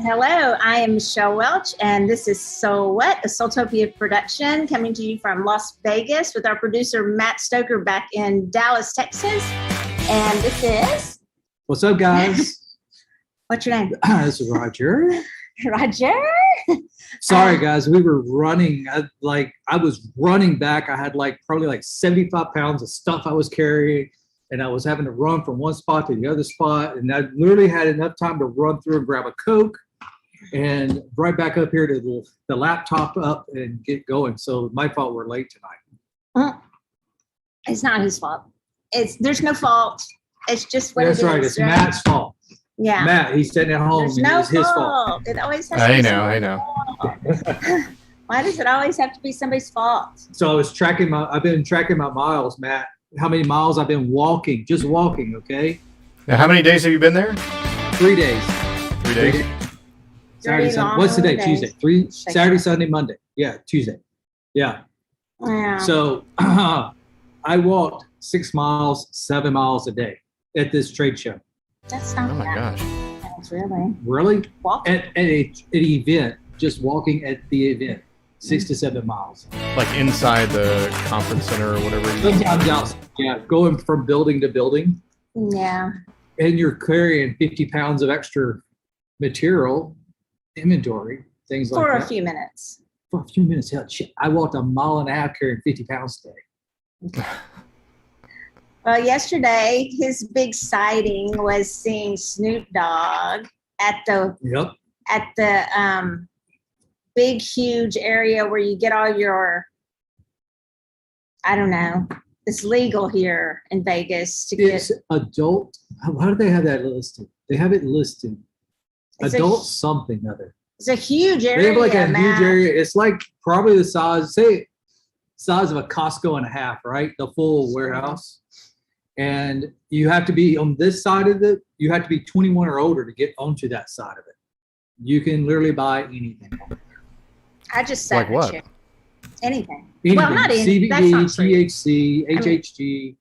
Hello, I am Michelle Welch, and this is SoulWhat, a Soultopia production coming to you from Las Vegas with our producer Matt Stoker back in Dallas, Texas. And this is... What's up, guys? What's your name? This is Roger. Roger? Sorry, guys. We were running. I was running back. I had probably 75 pounds of stuff I was carrying, and I was having to run from one spot to the other spot. And I literally had enough time to run through and grab a Coke and right back up here to the laptop up and get going. So my fault we're late tonight. It's not his fault. There's no fault. It's just what That's it is. right. It's Matt's fault. Yeah. Matt, he's sitting at home. There's And no it's his fault. fault. It always has I to be know. somebody's fault. Why does it always have to be somebody's fault? So I've been tracking my miles, Matt. How many miles I've been walking, just walking, okay? Now, how many days have you been there? 3 days. 3 days? Saturday, Sunday. What's the day? Tuesday. Saturday, Sunday, Monday. Yeah, Tuesday. Yeah. Wow. So I walked 6 miles, 7 miles a day at this trade show. That's not Oh my bad. gosh. That's really Really? walking. At an event, just walking at the event, 6 to 7 miles. Like inside the conference center or whatever. Sometimes outside, yeah, going from building to building, Yeah. and you're carrying 50 pounds of extra material, inventory, things like For that. a few minutes. For a few minutes. Hell, shit, I walked a mile and a half carrying 50 pounds today. Well, yesterday, his big sighting was seeing Snoop Dogg at the Yep. big, huge area where you get all your, I don't know, it's legal here in Vegas to It's get. adult. How do they have that listed? They have it listed. It's Adult something other. It's a huge area. They have like a Matt. huge area. It's like probably the size of a Costco and a half, right? The full warehouse. And you have to be on this side of it. You have to be 21 or older to get onto that side of it. You can literally buy anything. I just sat Like in a what? chair. Anything. Anything. Well, not anything. CBD, That's not true. THC, HHG.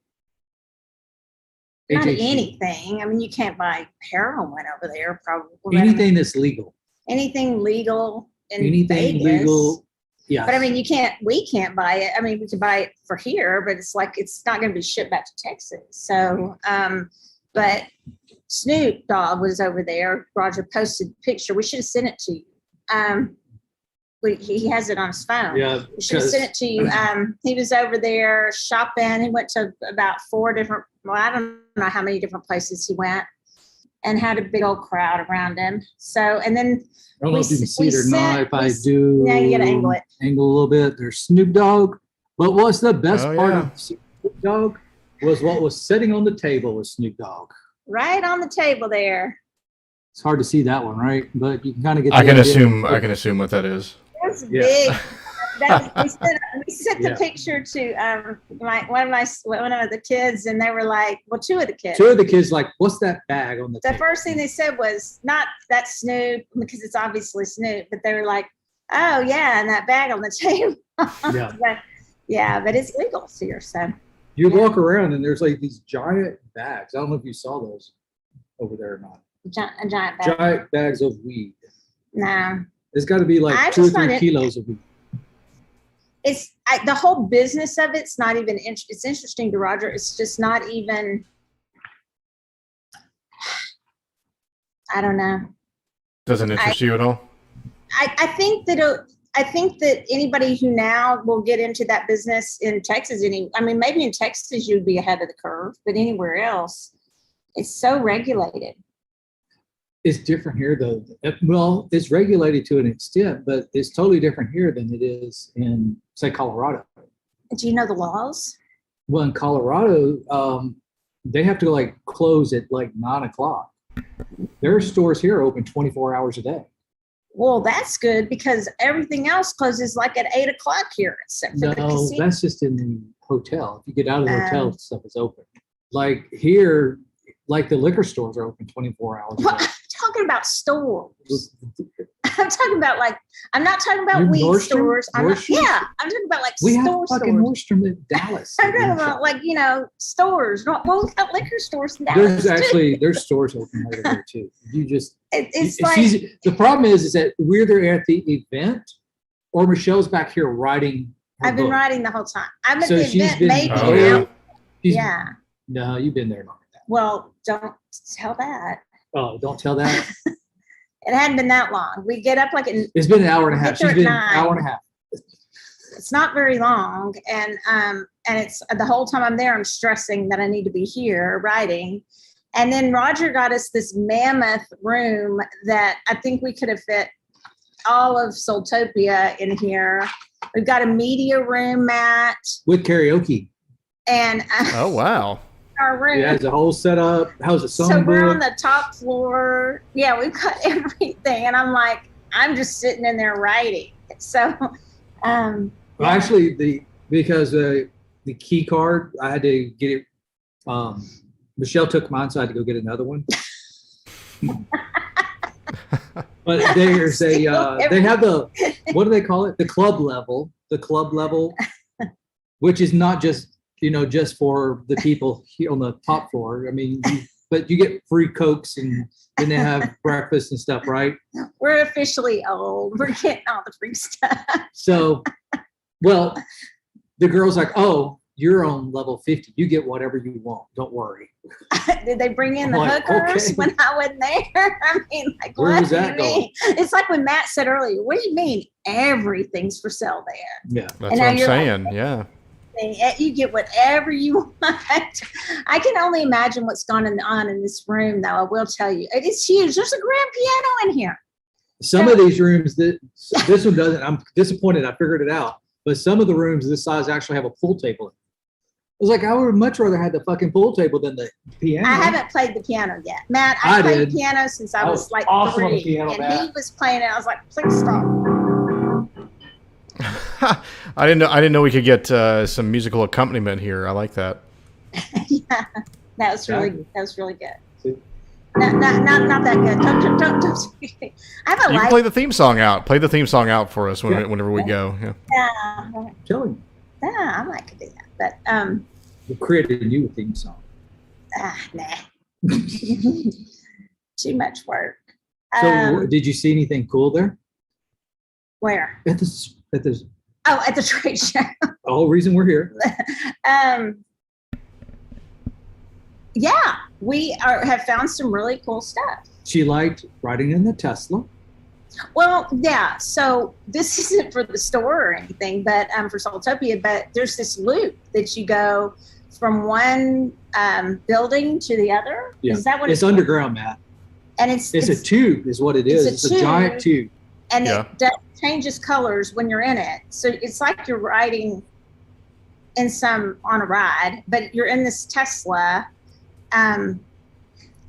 Not HHG. anything. I mean, you can't buy heroin over there, probably. Anything that's legal. Anything legal in Anything Vegas. legal. Yeah. But I mean, we can't buy it. I mean, we can buy it for here, but it's not going to be shipped back to Texas. So, but Snoop Dogg was over there. Roger posted a picture. We should have sent it to you. He has it on his phone. Yeah. We should have sent it to you. He was over there shopping. He went to about 4 different, I don't know how many different places he went, and had a big old crowd around him. So, and then I don't know if you can see it or not. If I do, yeah, you gotta angle it. Angle a little bit. There's Snoop Dogg. But what's the best part yeah. of Snoop Dogg was what was sitting on the table with Snoop Dogg. right on the table there. It's hard to see that one, right? But you can kind of get. I the can idea. I can assume what that is. That's Yeah. big. We sent the Yeah. picture to one of the kids, and they were like, well, 2 of the kids. 2 of the kids like, what's that bag on the The table? first thing they said was not that Snoop, because it's obviously Snoop, but they were like, oh yeah, and that bag on the table. Yeah. but it's legal here, so. You walk around and there's like these giant bags. I don't know if you saw those over there or not. A giant bag. Giant bags of weed. No. It's got to be like I 2 or just find 3 it- kilos of weed. The whole business of it's not even, it's interesting to Roger. It's just not even, I don't know. Doesn't interest you at all? I think that anybody who now will get into that business in Texas, maybe in Texas you'd be ahead of the curve, but anywhere else, it's so regulated. It's different here, though. Well, it's regulated to an extent, but it's totally different here than it is in, say, Colorado. Do you know the laws? Well, in Colorado, they have to close at 9 o'clock. Their stores here are open 24 hours a day. Well, that's good because everything else closes at 8 o'clock here, except for the No, casino. that's just in the hotel. If you get out of the hotel, stuff is open. Like here, the liquor stores are open 24 hours a day. Talk talking about stores. I'm talking about I'm not talking about weed Nordstrom? stores. I'm talking about We have store fucking stores. Nordstrom in Dallas. I'm talking about stores. Well, we've got liquor stores in Dallas. There's stores open over there too. It's the problem is that we're either at the event or Michelle's back here writing. I've been book. writing the whole time. I'm at So the she's event been- maybe Oh, now. yeah. Yeah. No, you've been there longer than that. Well, don't tell that. Oh, don't tell that. It hadn't been that long. We get up It's been an hour and a half. Get there She's been at an 9. hour and a half. it's not very long, and it's the whole time I'm there, I'm stressing that I need to be here writing. And then Roger got us this mammoth room that I think we could have fit all of Soultopia in here. We've got a media room, Matt, With karaoke. and Oh, wow. our room. Yeah, it's a whole setup. How's the So we're on songbook? the top floor. Yeah, we've got everything. And I'm like, I'm just sitting in there writing. So, Well, actually, because the key card, I had to get it. Michelle took mine, so I had to go get another one. But there's they have what do they call it? The club level, which is not just for the people here on the top floor. I mean, but you get free Cokes and then they have breakfast and stuff, right? we're officially old. We're getting all the free stuff. So, well, the girl's like, "Oh, you're on level 50. You get whatever you want. Don't worry." Did they bring in the I'm like, hookers okay. when I wasn't there? I mean, like, Where what was do that you mean? It's like when Matt said earlier, what do you mean everything's for sale there? Yeah. That's And what now I'm you're like- saying. Yeah. You get whatever you want. I can only imagine what's going on in this room, though. I will tell you, it is huge. There's a grand piano in here. Some of these rooms, this one doesn't. I'm disappointed. I figured it out. But some of the rooms this size actually have a pool table in it. I was like, I would much rather have the fucking pool table than the piano. I haven't played the piano yet, Matt. I I played did. piano since I was like awesome on the 3, piano, and Matt. he was playing it. I was like, please stop. I didn't know we could get some musical accompaniment here. I like that. Yeah, that was really good. See? Not that good. Don't. I have a You can life. play the theme song out. Play the theme song out for us whenever we go. Yeah. Yeah, Telling you, I might could do that, but we created a new theme song. nah. Too much work. So, did you see anything cool there Where? at this? Oh, at the trade show. The whole reason we're here. Yeah, we have found some really cool stuff. She liked riding in the Tesla. Well, yeah. So this isn't for the store or anything, but for Soultopia. But there's this loop that you go from one building to the other. Yeah. Is that what It's underground, Matt. And it's a tube, is what it is. It's a giant tube. and Yeah. it changes colors when you're in it. So it's like you're riding on a ride, but you're in this Tesla, and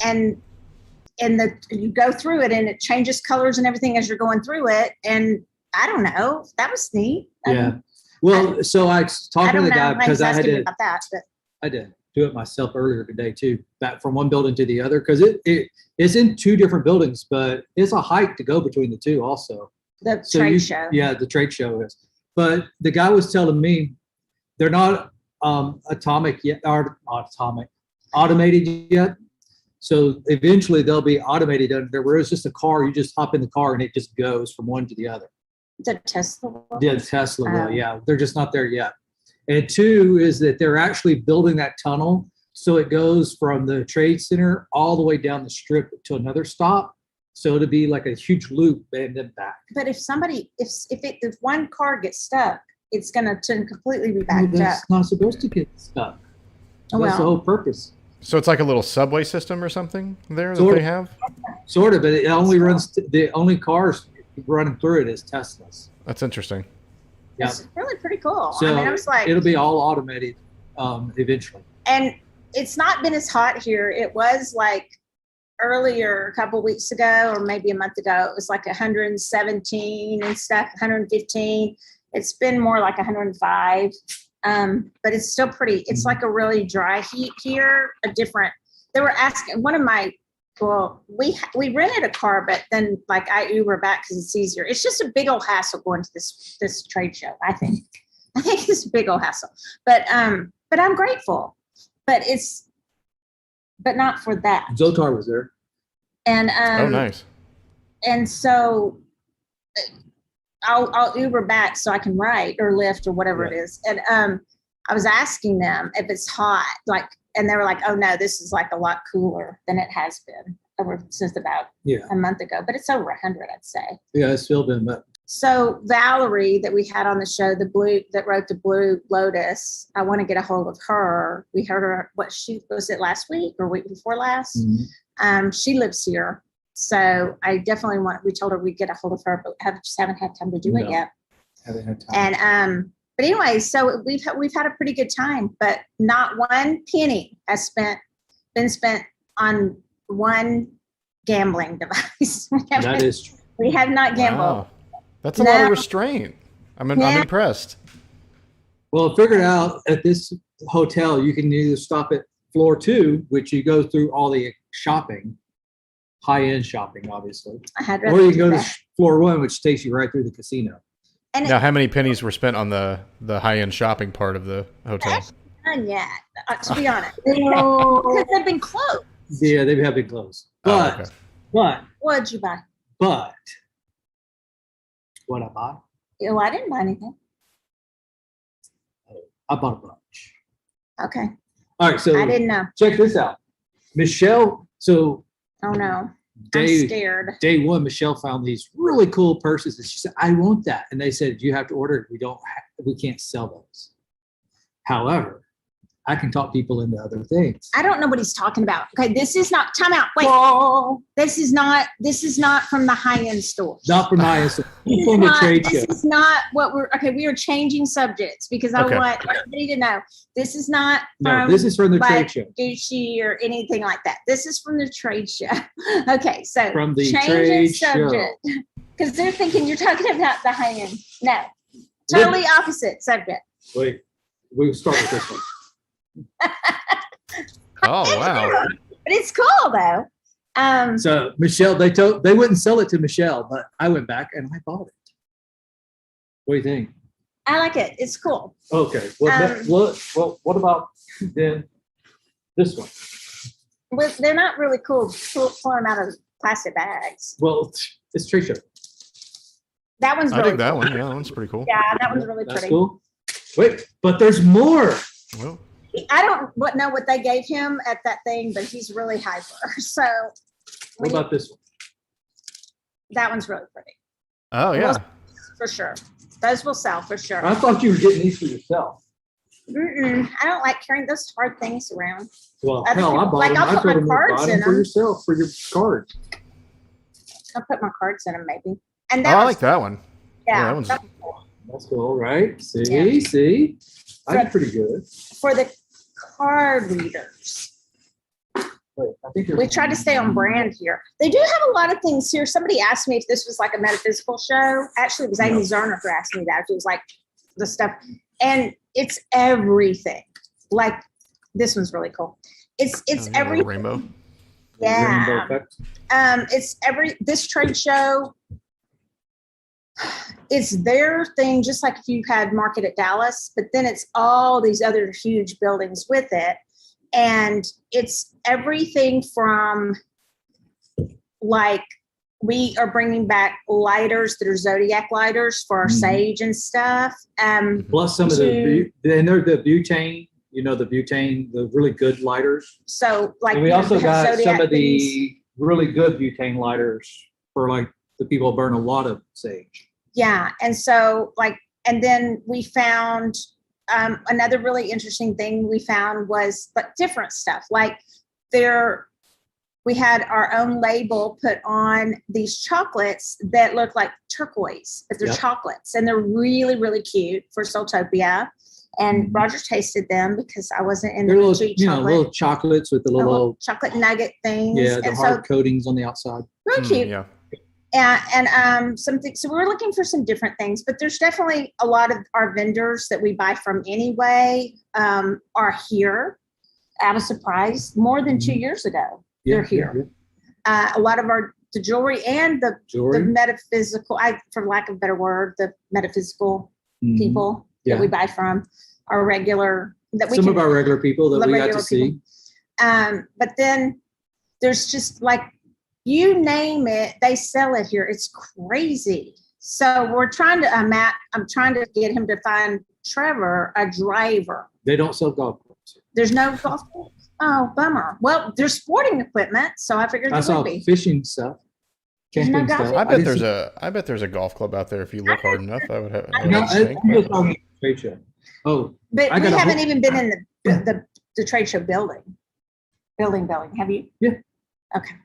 you go through it and it changes colors and everything as you're going through it. And I don't know, that was neat. Yeah. Well, so I talked to the guy because I had to. about that, but I did do it myself earlier today too, back from one building to the other, because it's in 2 different buildings, but it's a hike to go between the 2 also. the So trade show. Yeah, the trade show is. But the guy was telling me they're not automated yet. So eventually they'll be automated. Where it's just a car, you just hop in the car and it just goes from one to the other. The Tesla. Yeah, the Tesla will, Oh. yeah. They're just not there yet. And 2 is that they're actually building that tunnel. So it goes from the trade center all the way down the strip to another stop. So it'll be like a huge loop and then back. But if one car gets stuck, it's going to completely be Well, backed up. that's not supposed to get stuck. Oh, That's the well. whole purpose. So it's like a little subway system or something there that Sort they of. have. Sort of, but it only runs, the only cars running through it is Teslas. That's interesting. Yeah. It's really pretty cool. So I mean, I was like, it'll be all automated eventually. and it's not been as hot here. It was like earlier, a couple weeks ago, or maybe a month ago, it was like 117 and stuff, 115. It's been more like 105. But it's still pretty, it's like a really dry heat here, they were asking, one of my Well, we rented a car, but then like I Uber back because it's easier. It's just a big old hassle going to this trade show. I think it's a big old hassle, but I'm grateful. But not for that. Zotar was there, and Oh, nice. and so I'll Uber back so I can write or Lyft or whatever it is. And I was asking them if it's hot, like, and they were like, "Oh no, this is like a lot cooler than it has been ever since about a month ago." But it's over 100, I'd say. Yeah, it's still been. But so Valerie, that we had on the show, that wrote the Blue Lotus, I want to get a hold of her. We heard her. She was it last week or week before last? Mm-hmm. She lives here. So I definitely we told her we'd get a hold of her, but just haven't had time to do it yet. Haven't had time. And but anyway, so we've had a pretty good time, but not one penny has been spent on one gambling device. That is true. We have not gambled. Wow. That's a lot of restraint. I'm impressed. Well, figured out at this hotel, you can either stop at floor 2, which you go through all the shopping, high-end shopping, obviously. Or you can go to floor 1, which takes you right through the casino. And now, how many pennies were spent on the high-end shopping part of the hotel? None yet, to be honest. Because they've been closed. Yeah, they have been closed. But What'd you buy? But what I bought? Well, I didn't buy anything. I bought a bunch. Okay. All right, so I didn't know. Check this out. Michelle, oh no. I'm scared. Day 1, Michelle found these really cool purses, and she said, "I want that." And they said, "You have to order it. We can't sell those." However, I can talk people into other things. I don't know what he's talking about. Okay, this is not. Time out. Wait. Whoa. This is not from the high-end store. Not from the high-end store. From the trade show. This is not what we're. Okay, we are changing subjects because I want everybody to know this is not. This is from the trade show. Gucci or anything like that. This is from the trade show. Okay, so from the trade show. Because they're thinking you're talking about the high-end. No, totally opposite subject. Wait, we'll start with this one. Oh wow! But it's cool though. So Michelle, they wouldn't sell it to Michelle, but I went back and I bought it. What do you think? I like it. It's cool. Okay. Well, what about then this one? Well, they're not really cool. Pull them out of plastic bags. Well, it's trade show. That one's. I dig that one. Yeah, that one's pretty cool. Yeah, that one's really pretty. That's cool. Wait, but there's more. Well. I don't know what they gave him at that thing, but he's really hyper. So, what about this one? That one's really pretty. Oh yeah, for sure. Those will sell for sure. I thought you were getting these for yourself. I don't like carrying those hard things around. Well, hell, I bought them. I told them to buy them for yourself for your card. I'll put my cards in them, maybe. And I like that one. Yeah, that cool. That's cool, right? See, I'm pretty good for the card readers. Wait, I think we try to stay on brand here. They do have a lot of things here. Somebody asked me if this was like a metaphysical show. Actually, it was Amy Zerner who asked me that. It was like the stuff, and it's everything. Like this one's really cool. It's everything. Rainbow. Yeah. Rainbow this trade show. It's their thing, just like if you had Market at Dallas, but then it's all these other huge buildings with it. And it's everything from like, we are bringing back lighters that are zodiac lighters for our sage and stuff. Plus some of and they're the butane, the really good lighters. So like, and we also got some of the really good butane lighters for like the people who burn a lot of sage. Yeah. And so and then we found another really interesting thing we found was different stuff. Like we had our own label put on these chocolates that look like turquoise, but they're chocolates and they're really, really cute for Soultopia. And Roger tasted them because I wasn't in the little chocolates with the little chocolate nugget things. Yeah, the hard coatings on the outside. Really cute. Yeah. And something. So we were looking for some different things, but there's definitely a lot of our vendors that we buy from anyway are here. I was surprised more than 2 years ago. They're here. A lot of the jewelry and the metaphysical, for lack of a better word, the metaphysical people that we buy from are regular. Some of our regular people that we got to see. But then there's just like, you name it, they sell it here. It's crazy. So we're trying to, I'm trying to get him to find Trevor a driver. They don't sell golf clubs. There's no golf clubs. Oh, bummer. Well, there's sporting equipment, so I figured I saw fishing stuff, camping stuff. I bet there's a golf club out there if you look hard enough. I would have. Trade show. Oh, but we haven't even been in the trade show building. Have you? Yeah. Okay.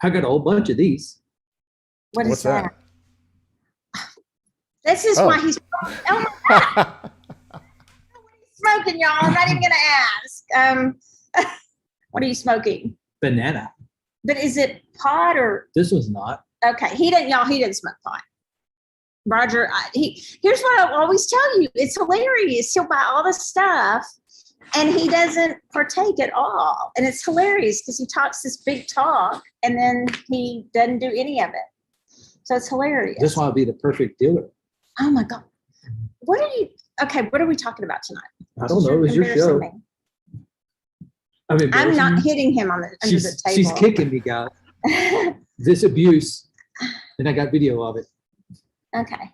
I got a whole bunch of these. What's that? This is why he's. Oh my God. Smoking, y'all. I'm not even gonna ask. What are you smoking? Banana. But is it pot or? This was not. Okay, he didn't smoke pot. Roger, here's what I always tell you. It's hilarious. He'll buy all the stuff and he doesn't partake at all. And it's hilarious because he talks this big talk and then he doesn't do any of it. So it's hilarious. This one would be the perfect dealer. Oh my God. What are we talking about tonight? I don't know. It was your show. I'm not hitting him under the table. She's kicking me, guys. This abuse. And I got video of it. Okay.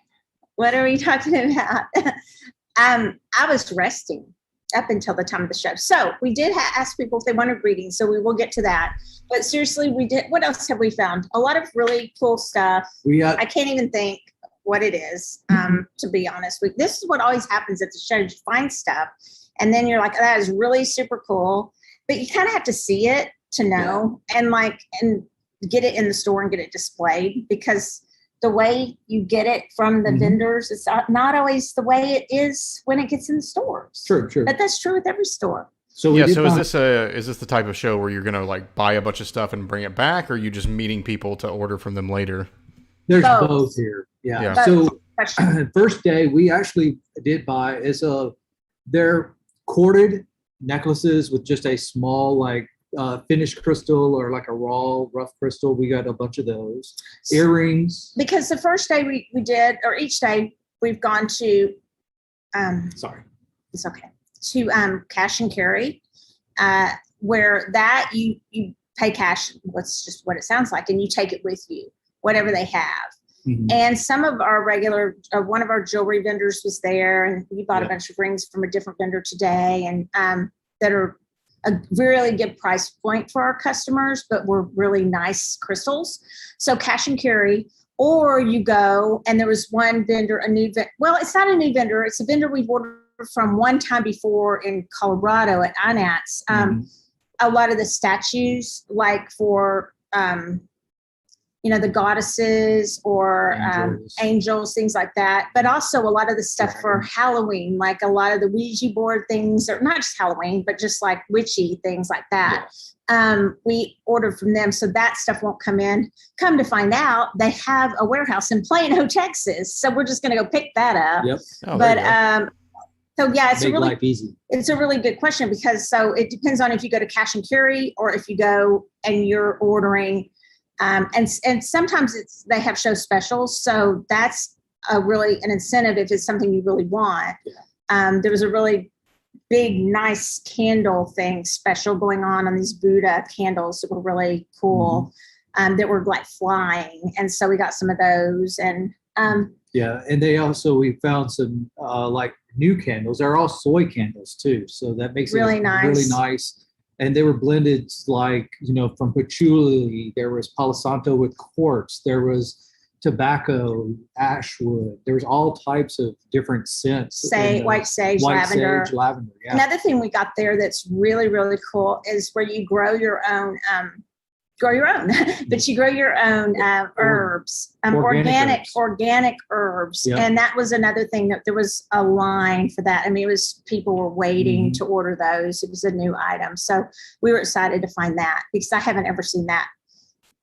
What are we talking about? I was resting up until the time of the show. So we did ask people if they wanted readings. So we will get to that. But seriously, we did. What else have we found? A lot of really cool stuff. I can't even think what it is, to be honest. This is what always happens at the show. You find stuff. And then you're like, oh, that is really super cool. But you kind of have to see it to know and get it in the store and get it displayed, because the way you get it from the vendors is not always the way it is when it gets in the stores. True. But that's true with every store. So is this the type of show where you're gonna like buy a bunch of stuff and bring it back, or are you just meeting people to order from them later? There's both here. Yeah. Both. So first day we actually did buy they're corded necklaces with just a small finished crystal or like a rough crystal. We got a bunch of those. Earrings. Because the first day we did, or each day we've gone to sorry. It's okay. To cash and carry, where that you pay cash, what's just what it sounds like, and you take it with you, whatever they have. And some of our regular, one of our jewelry vendors was there, and we bought a bunch of rings from a different vendor today, and that are a really good price point for our customers, but were really nice crystals. So cash and carry, or you go, and there was one vendor, well, it's not a new vendor. It's a vendor we've ordered from one time before in Colorado at INATS. A lot of the statues, like for, the goddesses or angels, things like that. But also a lot of the stuff for Halloween, like a lot of the Ouija board things, or not just Halloween, but just like witchy things like that. We ordered from them, so that stuff won't come in. Come to find out, they have a warehouse in Plano, Texas. So we're just going to go pick that up. Yep. Oh, but so yeah, it's a really good question, because so it depends on if you go to cash and carry or if you go and you're ordering. And sometimes they have show specials. So that's an incentive if it's something you really want. There was a really big, nice candle thing special going on these Buddha candles that were really cool, that were like flying. And so we got some of those. And and we found some like new candles. They're all soy candles too. So that makes really it nice. Really nice. And they were blended from patchouli. There was Palo Santo with quartz. There was tobacco, ashwood. There was all types of different scents. White sage, lavender. Yeah. Another thing we got there that's really, really cool is where you grow your own, but you grow your own herbs, organic herbs. Yep. And that was another thing that there was a line for that. I mean, people were waiting to order those. It was a new item. So we were excited to find that, because I haven't ever seen that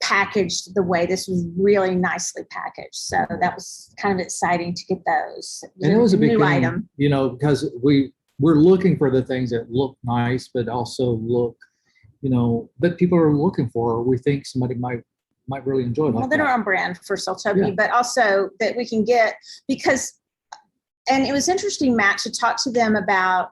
packaged the way this was, really nicely packaged. So that was kind of exciting to get those. And it was a new item, because we're looking for the things that look nice, but also look that people are looking for, or we think somebody might really enjoy. Well, that are on brand for Soultopia, Yeah. but also that we can get, because, and it was interesting, Matt, to talk to them about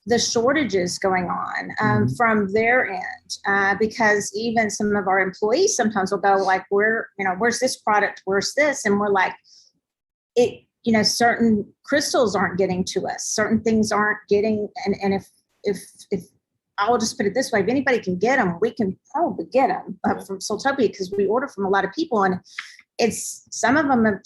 the shortages going on from their end, because even some of our employees sometimes will go like, where's this product? Where's this? And we're like, certain crystals aren't getting to us. Certain things aren't getting. And if I will just put it this way, if anybody can get them, we can probably get them from Soultopia, because we order from a lot of people, and it's, some of them have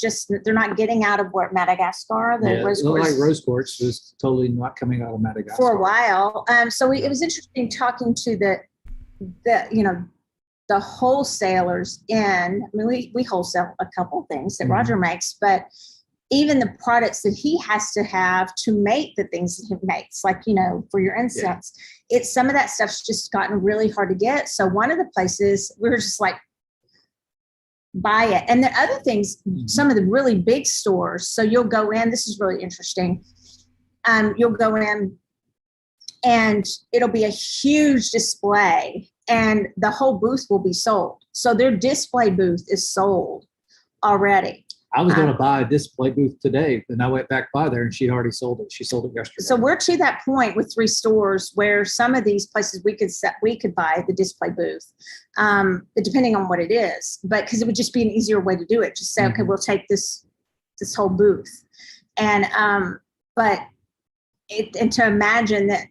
they're not getting out of Madagascar. Rose quartz was totally not coming out of Madagascar for a while. It was interesting talking to the wholesalers in. I mean, we wholesale a couple things that Roger makes, but even the products that he has to have to make the things that he makes, like, for your incense, it's, some of that stuff's just gotten really hard to get. So one of the places we were just like, buy it. And the other things, some of the really big stores, so you'll go in, this is really interesting. You'll go in and it'll be a huge display and the whole booth will be sold. So their display booth is sold already. I was going to buy a display booth today, and I went back by there, and she already sold it. She sold it yesterday. So we're to that point with 3 stores where some of these places we could buy the display booth, depending on what it is. But because it would just be an easier way to do it, just say, okay, we'll take this whole booth, and and to imagine that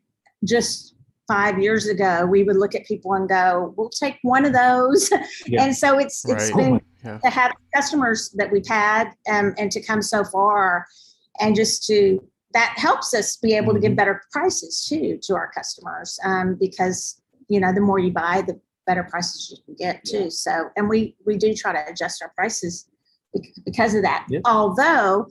just 5 years ago we would look at people and go, we'll take one of those, and so it's been. To have customers that we've had and to come so far, and just that helps us be able to give better prices too to our customers, because the more you buy, the better prices you can get too. So, and we do try to adjust our prices because of that. Although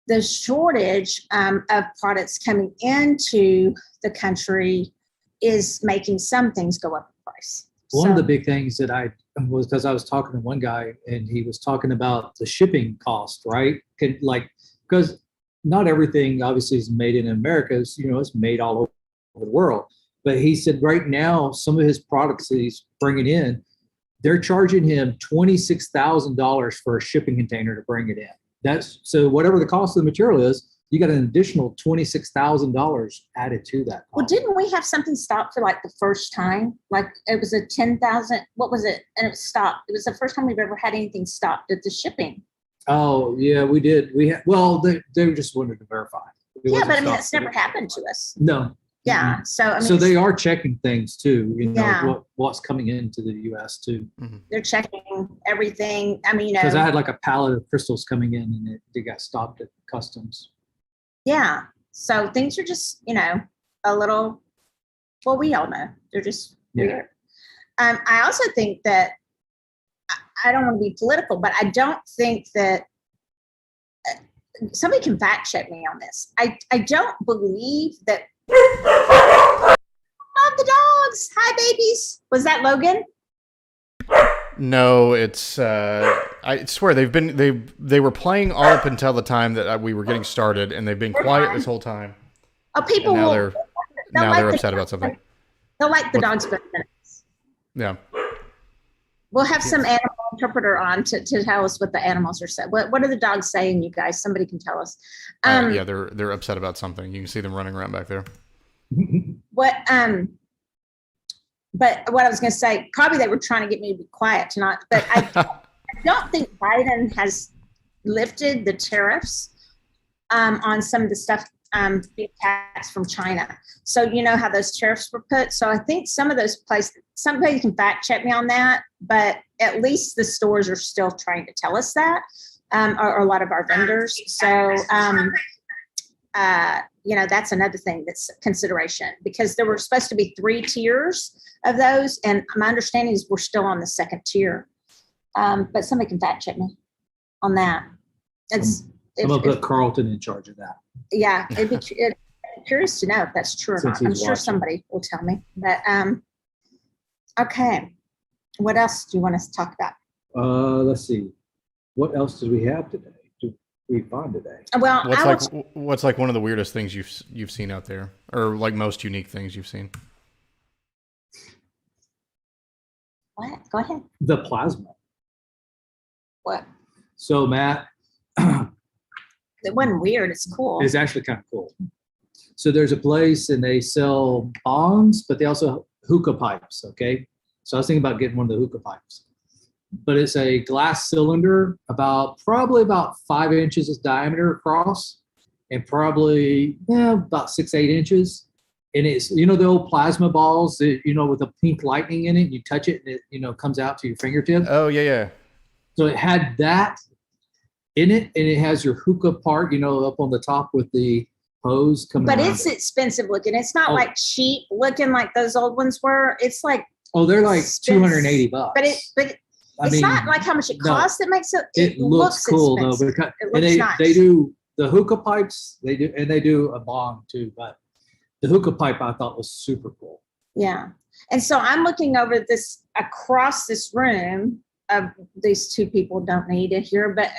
the shortage of products coming into the country is making some things go up in price. One of the big things that was because I was talking to one guy, and he was talking about the shipping cost, right? Because not everything obviously is made in America. It's made all over the world. But he said right now, some of his products that he's bringing in, they're charging him $26,000 for a shipping container to bring it in. So whatever the cost of the material is, you got an additional $26,000 added to that cost. Well, didn't we have something stopped for like the first time? Like it was a 10,000, what was it? And it was stopped. It was the first time we've ever had anything stopped at the shipping. Oh, yeah, we did. They just wanted to verify. But I mean, that's never happened to us. No. Yeah. So, I mean, so they are checking things too, what's coming into the US too. They're checking everything. I mean, because I had like a pallet of crystals coming in, and they got stopped at customs. Yeah. So things are just, a little, well, we all know they're just weird. I also think that, I don't want to be political, but I don't think that somebody can fact check me on this. I don't believe that. Love the dogs. Hi, babies. Was that Logan? No, it's I swear they were playing all up until the time that we were getting started, and they've been quiet this whole time. Oh, people now will. They're upset about something. They'll like the dogs better than us. Yeah. We'll have some animal interpreter on to tell us what the animals are saying. What are the dogs saying, you guys? Somebody can tell us. Yeah, they're upset about something. You can see them running around back there. But what I was going to say, probably they were trying to get me to be quiet tonight. But I don't think Biden has lifted the tariffs on some of the stuff being taxed from China. So you know how those tariffs were put. So I think some of those places, somebody can fact check me on that. But at least the stores are still trying to tell us that, or a lot of our vendors. So that's another thing that's consideration, because there were supposed to be 3 tiers of those, and my understanding is we're still on the 2nd tier. But somebody can fact check me on that. I'm gonna put Carlton in charge of that. Yeah, it'd be curious to know if that's true or not. I'm sure somebody will tell me. But okay, what else do you want us to talk about? Let's see. What else did we have today? We find today? Well, what's like one of the weirdest things you've seen out there, or like most unique things you've seen? What? Go ahead. The plasma. What? So Matt, It wasn't weird. It's cool. it's actually kind of cool. So there's a place and they sell bongs, but they also hookah pipes. Okay. So I was thinking about getting one of the hookah pipes, but it's a glass cylinder probably about 5 inches diameter across and probably about 6, 8 inches. And it's, the old plasma balls that, with a pink lightning in it, you touch it and it, comes out to your fingertip. Oh, yeah. So it had that in it, and it has your hookah part, up on the top with the hose coming But around it's expensive looking. It's not like cheap looking like those old ones were. It's like they're like $280. But it's not like how much it costs that makes it. It looks cool expensive. though. It looks nice. They do the hookah pipes. They do a bong too. But the hookah pipe I thought was super cool. Yeah, and so I'm looking over this across this room. These two people don't need it here, but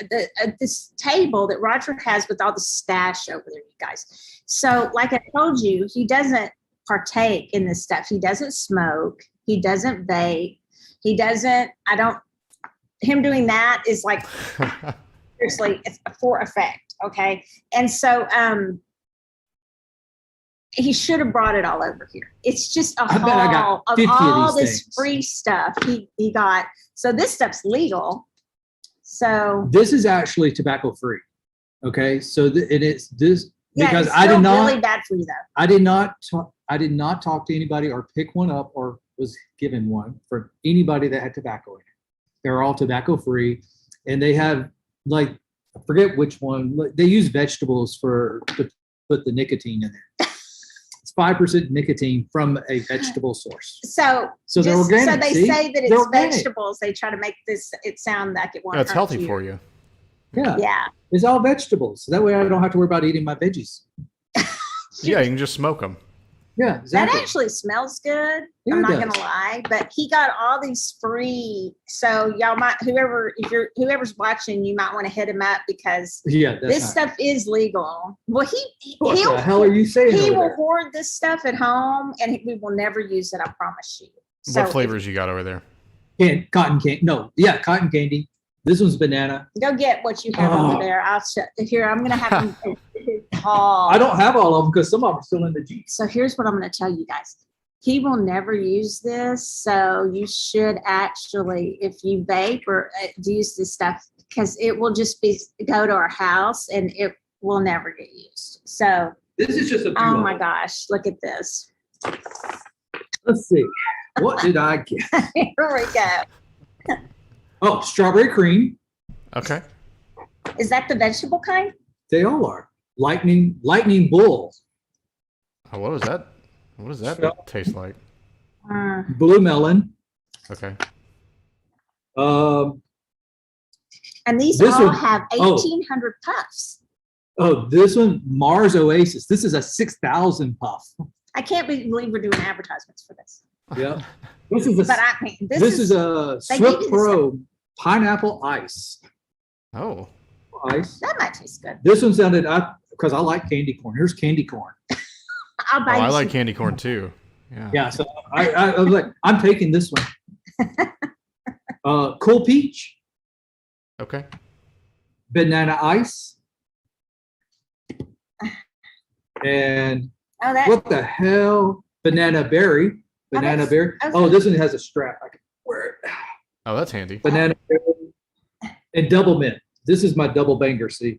this table that Roger has with all the stash over there, you guys. So, like I told you, he doesn't partake in this stuff. He doesn't smoke. He doesn't vape. He doesn't. Him doing that is like seriously, it's for effect. Okay, and so he should have brought it all over here. It's just a haul of all this free stuff he got. So this stuff's legal. So this is actually tobacco free. Okay, so it's this because it's I did not really bad for you though. I did not talk to anybody or pick one up or was given one for anybody that had tobacco in it. They're all tobacco free, and they have I forget which one. They use vegetables to put the nicotine in there. 5% nicotine from a vegetable source. So they're organic. So they say that it's vegetables. They try to make it sound like it won't. It's healthy for you. Yeah. Yeah. It's all vegetables. So that way I don't have to worry about eating my veggies. Yeah, you can just smoke them. Yeah, exactly. That actually smells good. Yeah, I'm not gonna lie, but he got all these free. So y'all might, whoever's watching, you might want to hit him up because this stuff is legal. Well, what the hell are you saying? He will hoard this stuff at home, and we will never use it. I promise you. What flavors you got over there? Cotton candy. No, cotton candy. This one's banana. Go get what you have over there. I'm gonna have him. I don't have all of them because some of them are still in the Jeep. So here's what I'm going to tell you guys. He will never use this. So you should actually, if you vape or use this stuff, because it will just go to our house and it will never get used. So this is just oh my gosh, look at this. Let's see. What did I get? Here we go. Oh, strawberry cream. Okay. Is that the vegetable kind? They all are. Lightning bull. Oh, what was that? What does that taste like? Blue melon. Okay. And these all have 1,800 puffs. Oh, this one, Mars Oasis. This is a 6,000 puff. I can't believe we're doing advertisements for this. Yeah. This is this is a Swift Pro pineapple ice. Oh. Ice. That might taste good. This one sounded because I like candy corn. Here's candy corn. I like candy corn too. Yeah. Yeah. So I was like, I'm taking this one. Cool peach. Okay. Banana ice. And what the hell? Banana berry. Banana berry. Oh, this one has a strap. I can wear it. Oh, that's handy. Banana berry and double mint. This is my double banger. See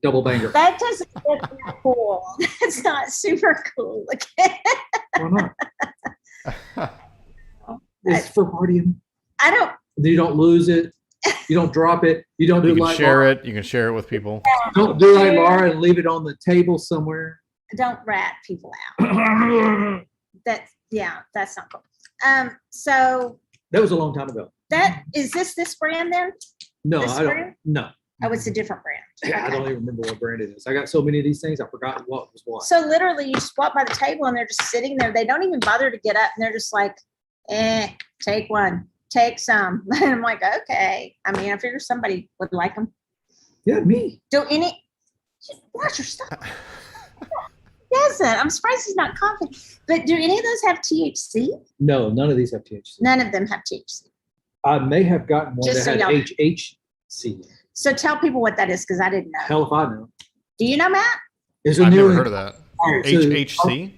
double banger. That doesn't look that cool. That's not super cool. Why not? It's for partying. You don't lose it. You don't drop it. You don't You can share it. You can share it with people. Don't do like Laura and leave it on the table somewhere. Don't rat people out. That's not cool. So that was a long time ago. Is this brand then? No, I don't. No. Oh, it's a different brand. Yeah, okay. I don't even remember what brand it is. I got so many of these things, I forgot what was what. So literally, you just walk by the table and they're just sitting there. They don't even bother to get up, and they're just like, take one, take some. And I'm like, okay. I mean, I figure somebody would like them. Yeah, me. Watch your stuff. doesn't. I'm surprised he's not coughing. But do any of those have THC? No, none of these have THC. None of them have THC. I may have gotten one Just that so had y'all- HHC. So tell people what that is because I didn't know. Hell if I know. Do you know, Matt? It's a I've new never heard of that. HHC?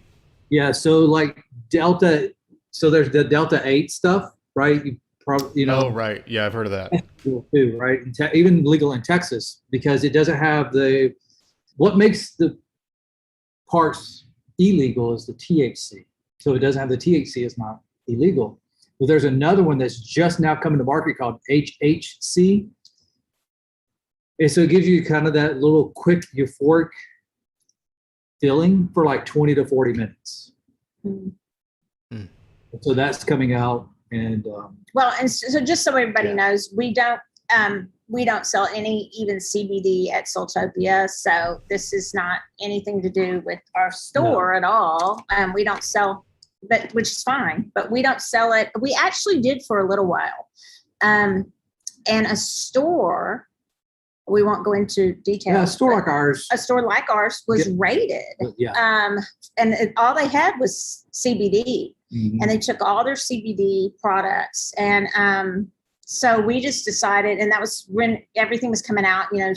Yeah, so like Delta, so there's the Delta 8 stuff, right? You probably, you know. Oh, right. Yeah, I've heard of that. Too, right? Even legal in Texas because it doesn't have what makes the parts illegal is the THC. So it doesn't have the THC, it's not illegal. Well, there's another one that's just now coming to market called HHC. And so it gives you kind of that little quick euphoric feeling for like 20 to 40 minutes. Mm-hmm. So that's coming out. And well, and so just so everybody knows, we don't sell any even CBD at Soultopia. So this is not anything to do with our store at all. We don't sell, but which is fine, but we don't sell it. We actually did for a little while. And a store, we won't go into details. Yeah, a store like ours. A store like ours was raided. Yeah. And all they had was CBD. Mm-hmm. And they took all their CBD products. And so we just decided, and that was when everything was coming out, you know,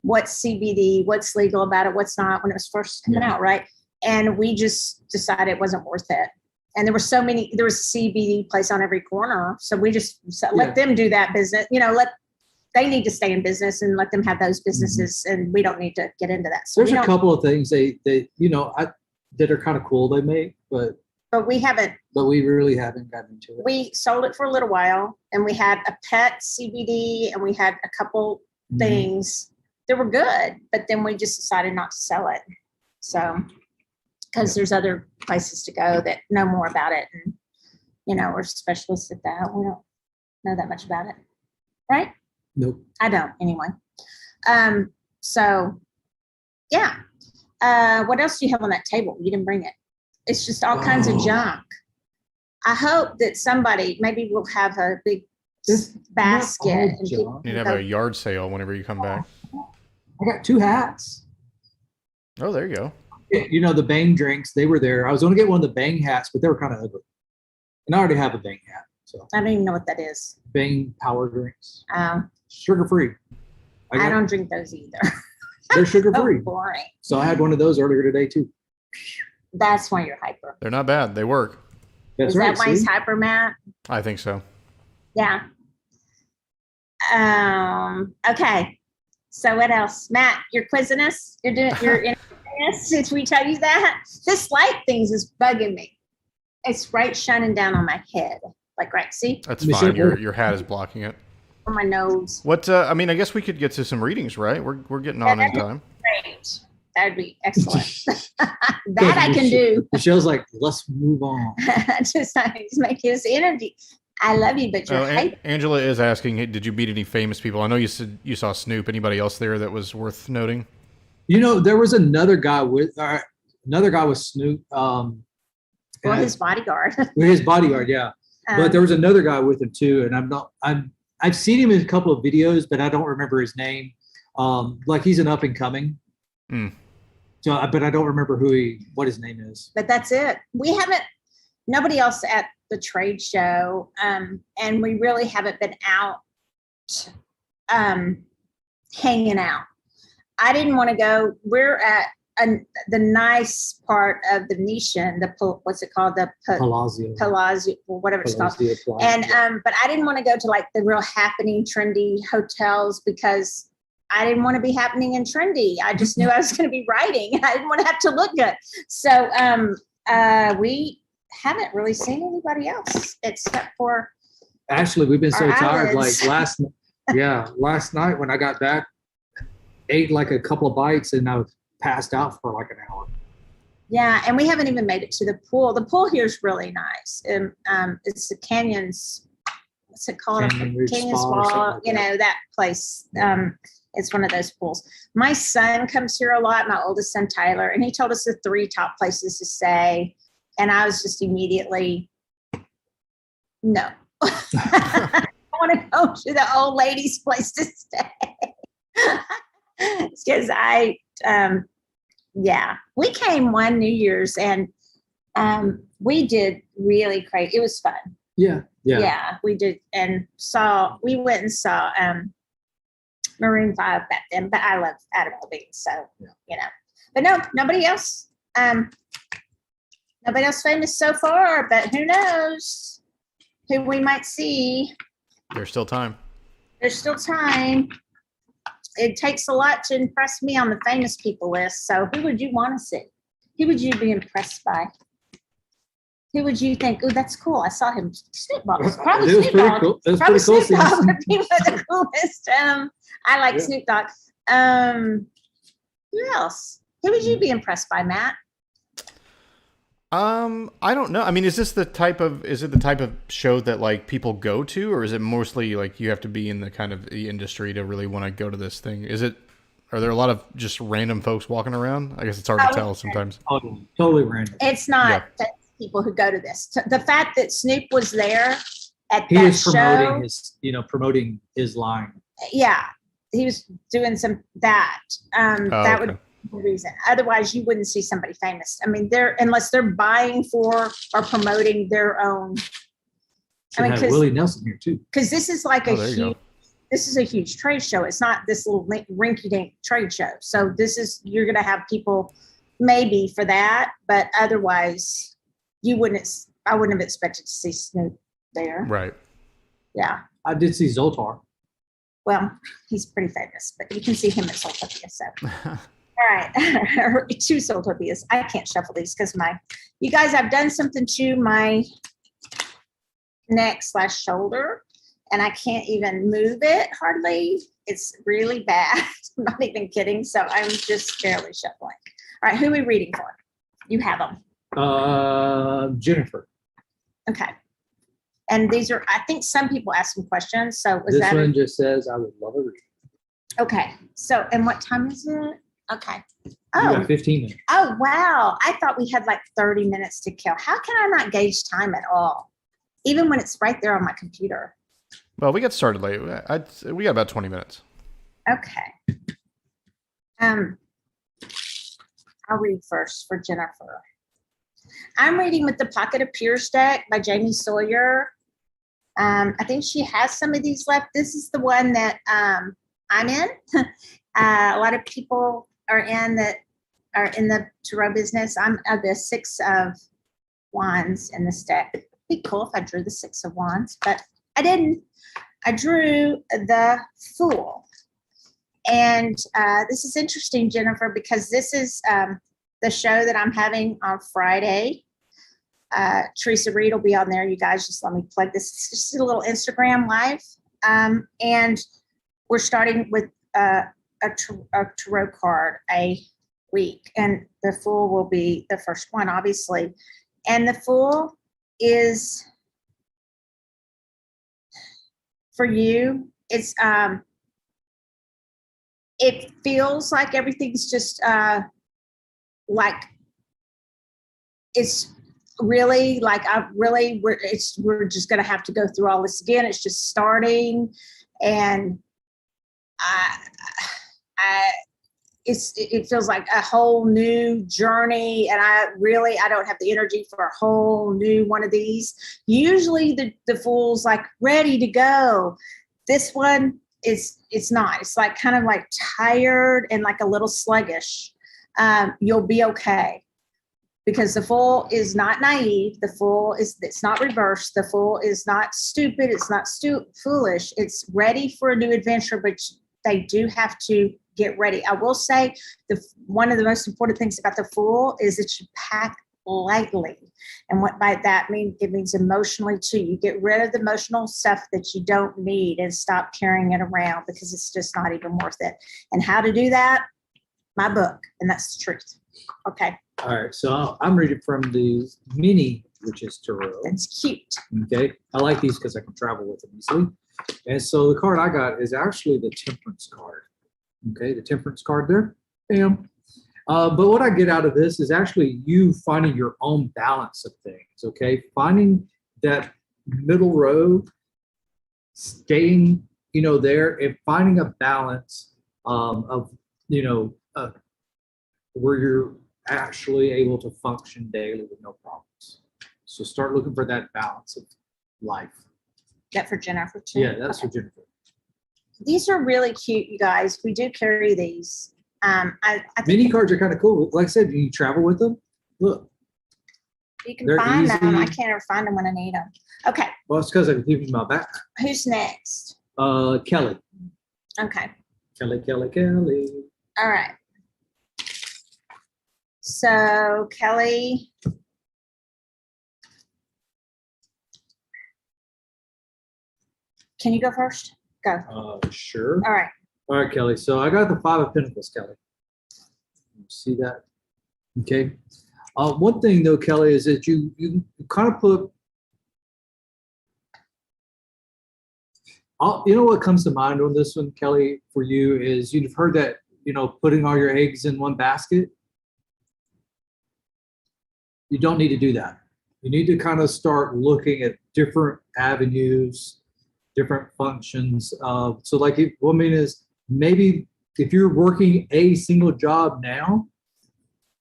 what's CBD, what's legal about it, what's not, when it was first coming out, right? And we just decided it wasn't worth it. And there was a CBD place on every corner. So we just let them do that business, you know, they need to stay in business and let them have those businesses. Mm-hmm. And we don't need to get into that. So there's a couple of things they you know, that are kind of cool they make, but we haven't. But we really haven't gotten into it. We sold it for a little while, and we had a pet CBD, and we had a couple things that were good, but then we just decided not to sell it. So, because there's other places to go that know more about it, and you know, we're specialists at that. We don't know that much about it, right? Nope. I don't anyway. So, yeah. What else do you have on that table? You didn't bring it. It's just all kinds of junk. I hope that somebody, maybe we'll have a big basket. And you need to have a yard sale whenever you come back. I got 2 hats. Oh, there you go. You know, the Bang drinks, they were there. I was going to get one of the Bang hats, but they were kind of ugly. And I already have a Bang hat. So I don't even know what that is. Bang power drinks. Sugar-free. I don't drink those either. They're sugar-free. So boring. So I had one of those earlier today, too. That's why you're hyper. They're not bad. They work. Is that why he's hyper, Matt? I think so. Yeah. Okay. So what else? Matt, you're quizzing us? You're in this? Did we tell you that? This light things is bugging me. It's right shining down on my head. Like, right, see? That's fine. Your hat is blocking it. On my nose. What, I mean, I guess we could get to some readings, right? We're getting on in time. Great. That'd be excellent. That I can do. Michelle's like, let's move on. just make his energy. I love you, but you're hyper. Angela is asking, hey, did you meet any famous people? I know you said you saw Snoop. Anybody else there that was worth noting? You know, there was another guy with Snoop. Well, his bodyguard. His bodyguard, yeah. But there was another guy with him too, and I've seen him in a couple of videos, but I don't remember his name. Like he's an up and coming. So, but I don't remember what his name is. But that's it. Nobody else at the trade show, and we really haven't been out hanging out. I didn't want to go. We're at the nice part of the Venetian, what's it called? The Palazzo, or whatever it's called. And but I didn't want to go to like the real happening, trendy hotels because I didn't want to be happening and trendy. I just knew I was going to be writing. I didn't want to have to look good. So we haven't really seen anybody else except for. Actually, we've been so tired. Like last night when I got back, ate like a couple of bites and I was passed out for like an hour. Yeah, and we haven't even made it to the pool. The pool here is really nice. And it's the Canyons. What's it called? Canyon Spa. You know, that place. It's one of those pools. My son comes here a lot, my oldest son, Tyler, and he told us the 3 top places to stay. And I was just immediately, no. I want to go to the old lady's place to stay. It's because Yeah, we came one New Year's and we did really great. It was fun. Yeah. Yeah, we did, and we went and saw Maroon 5 back then, but I love Adam Levine, so you know. But no, nobody else famous so far, but who knows who we might see. There's still time. There's still time. It takes a lot to impress me on the famous people list. So who would you want to see? Who would you be impressed by? Who would you think, oh, that's cool. I saw him. Snoop Dogg. Probably Snoop Dogg. Cool. Probably Snoop Dogg would be one of the coolest. I like Snoop Dogg. Who else? Who would you be impressed by, Matt? I don't know. I mean, is it the type of show that like people go to, or is it mostly like you have to be in the kind of the industry to really want to go to this thing? Are there a lot of just random folks walking around? I guess it's hard to tell sometimes. Totally random. It's not people who go to this. The fact that Snoop was there at he that was promoting show, promoting his line. Yeah, he was doing that. That would reason. Otherwise, you wouldn't see somebody famous. I mean, unless they're buying for or promoting their own. I mean, Willie Nelson here too. Because this is like this is a huge trade show. It's not this little rinky-dink trade show. So you're going to have people maybe for that, but otherwise, I wouldn't have expected to see Snoop there. Right. Yeah. I did see Zoltar. Well, he's pretty famous, but you can see him at Soultopia. So. All right, 2 Soultopias. I can't shuffle these because you guys, I've done something to my neck/shoulder, and I can't even move it hardly. It's really bad. I'm not even kidding. So I'm just barely shuffling. All right, who are we reading for? You have them. Jennifer. Okay. And these are, I think some people ask some questions. So this one just says, I would love a reading. Okay. So, and what time is it? Okay. Oh, you got 15 minutes. Oh, wow. I thought we had like 30 minutes to kill. How can I not gauge time at all? Even when it's right there on my computer. Well, we got started late. We got about 20 minutes. Okay. I'll read first for Jennifer. I'm reading with the Pocket of Peers deck by Jamie Sawyer. I think she has some of these left. This is the one that I'm in. A lot of people are in the tarot business. I'm the 6 of Wands in this deck. It'd be cool if I drew the 6 of Wands, but I didn't. I drew the Fool. And this is interesting, Jennifer, because this is the show that I'm having on Friday. Teresa Reed will be on there. You guys, just let me plug this. It's just a little Instagram live. And we're starting with a tarot card a week, and the Fool will be the first one, obviously. And the Fool is for you. It's it feels like everything's just like it's really like we're just gonna have to go through all this again. It's just starting, and it feels like a whole new journey, and I don't have the energy for a whole new one of these. Usually the Fool's like ready to go. This one it's not. It's like kind of like tired and like a little sluggish. You'll be okay, because the Fool is not naive. The Fool it's not reversed. The Fool is not stupid. It's not foolish. It's ready for a new adventure, but they do have to get ready. I will say one of the most important things about the Fool is that you pack lightly. And what by that means, it means emotionally too. You get rid of the emotional stuff that you don't need and stop carrying it around, because it's just not even worth it. And how to do that? My book, and that's the truth. Okay. All right. So I'm reading from the mini Witches Tarot. It's cute. Okay. I like these because I can travel with them easily. And so the card I got is actually the Temperance card. Okay, the Temperance card there. Bam. But what I get out of this is actually you finding your own balance of things. Okay, finding that middle road, staying, there, and finding a balance of, where you're actually able to function daily with no problems. So start looking for that balance of life. That for Jennifer too? Yeah, that's Okay. for Jennifer. These are really cute, you guys. We do carry these. I think Mini cards are kind of cool. Like I said, you travel with them. Look, you can they're find them. I easy. can't ever find them when I need them. Okay, Well, it's because I can keep them in my back. who's next? Kelly. Okay, Kelly. all right. So Kelly. Can you go first? Go. Sure. All right. All right, Kelly. So I got the Five of Pentacles, Kelly. You see that? Okay. One thing though, Kelly, is that you kind of put. You know what comes to mind on this one, Kelly, for you is you've heard that, putting all your eggs in one basket. You don't need to do that. You need to kind of start looking at different avenues, different functions. So like, what I mean is maybe if you're working a single job now,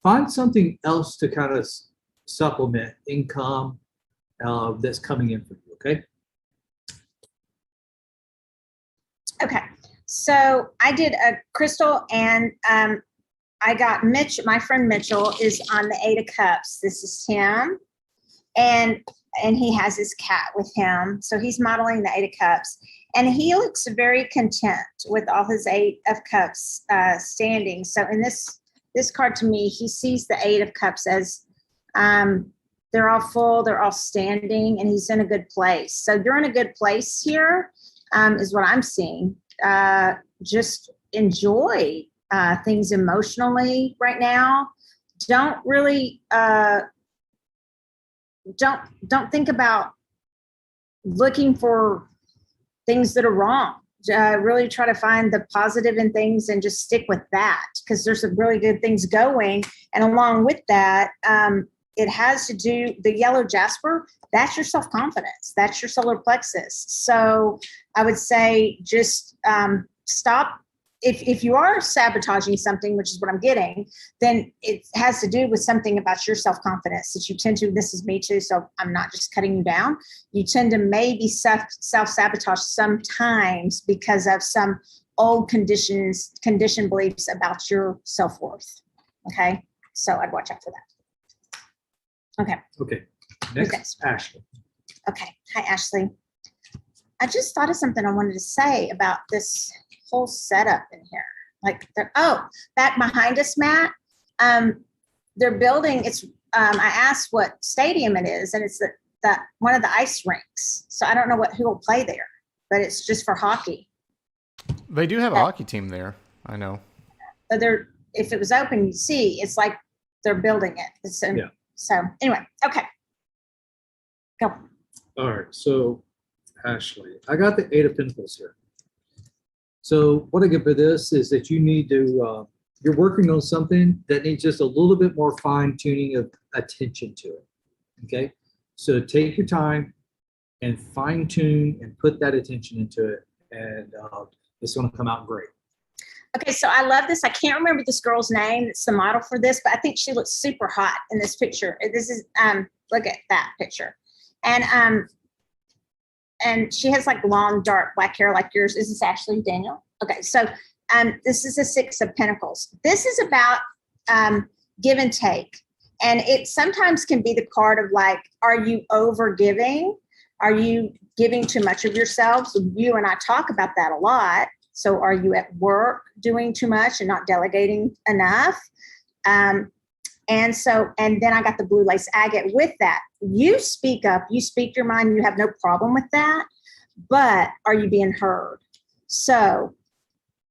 find something else to kind of supplement income that's coming in for you, okay? Okay. So I did a crystal, and I got Mitch. My friend Mitchell is on the Eight of Cups. This is him, and he has his cat with him. So he's modeling the Eight of Cups, and he looks very content with all his Eight of Cups standing. So in this card, to me, he sees the Eight of Cups as they're all full, they're all standing, and he's in a good place. So you're in a good place here, is what I'm seeing. Just enjoy things emotionally right now. Don't really don't think about looking for things that are wrong. Really try to find the positive in things and just stick with that, because there's some really good things going. And along with that, it has to do, the yellow jasper, that's your self-confidence. That's your solar plexus. So I would say just stop. If you are sabotaging something, which is what I'm getting, then it has to do with something about your self-confidence that you tend to, this is me too, so I'm not just cutting you down. You tend to maybe self-sabotage sometimes because of some old conditioned beliefs about your self-worth. Okay, so I'd watch out for that. Okay. Next, Ashley. Okay, hi Ashley. I just thought of something I wanted to say about this whole setup in here. Like, back behind us, Matt. They're building. It's. I asked what stadium it is, and it's the one of the ice rinks. So I don't know who will play there, but it's just for hockey. They do have a hockey team there. I know. But if it was open, you'd see. It's like they're building it. So anyway, okay. Go. All right. So, Ashley, I got the Eight of Pentacles here. So what I get for this is that you need to, you're working on something that needs just a little bit more fine tuning of attention to it. Okay. So take your time and fine tune and put that attention into it. And it's going to come out great. Okay. So I love this. I can't remember this girl's name. It's the model for this, but I think she looks super hot in this picture. This is, look at that picture. And she has like long, dark black hair like yours. Is this Ashley, Daniel? Okay, so this is a Six of Pentacles. This is about give and take. And it sometimes can be the card of like, are you over giving? Are you giving too much of yourselves? You and I talk about that a lot. So are you at work doing too much and not delegating enough? And then I got the blue lace agate with that. You speak up, you speak your mind, you have no problem with that, but are you being heard? So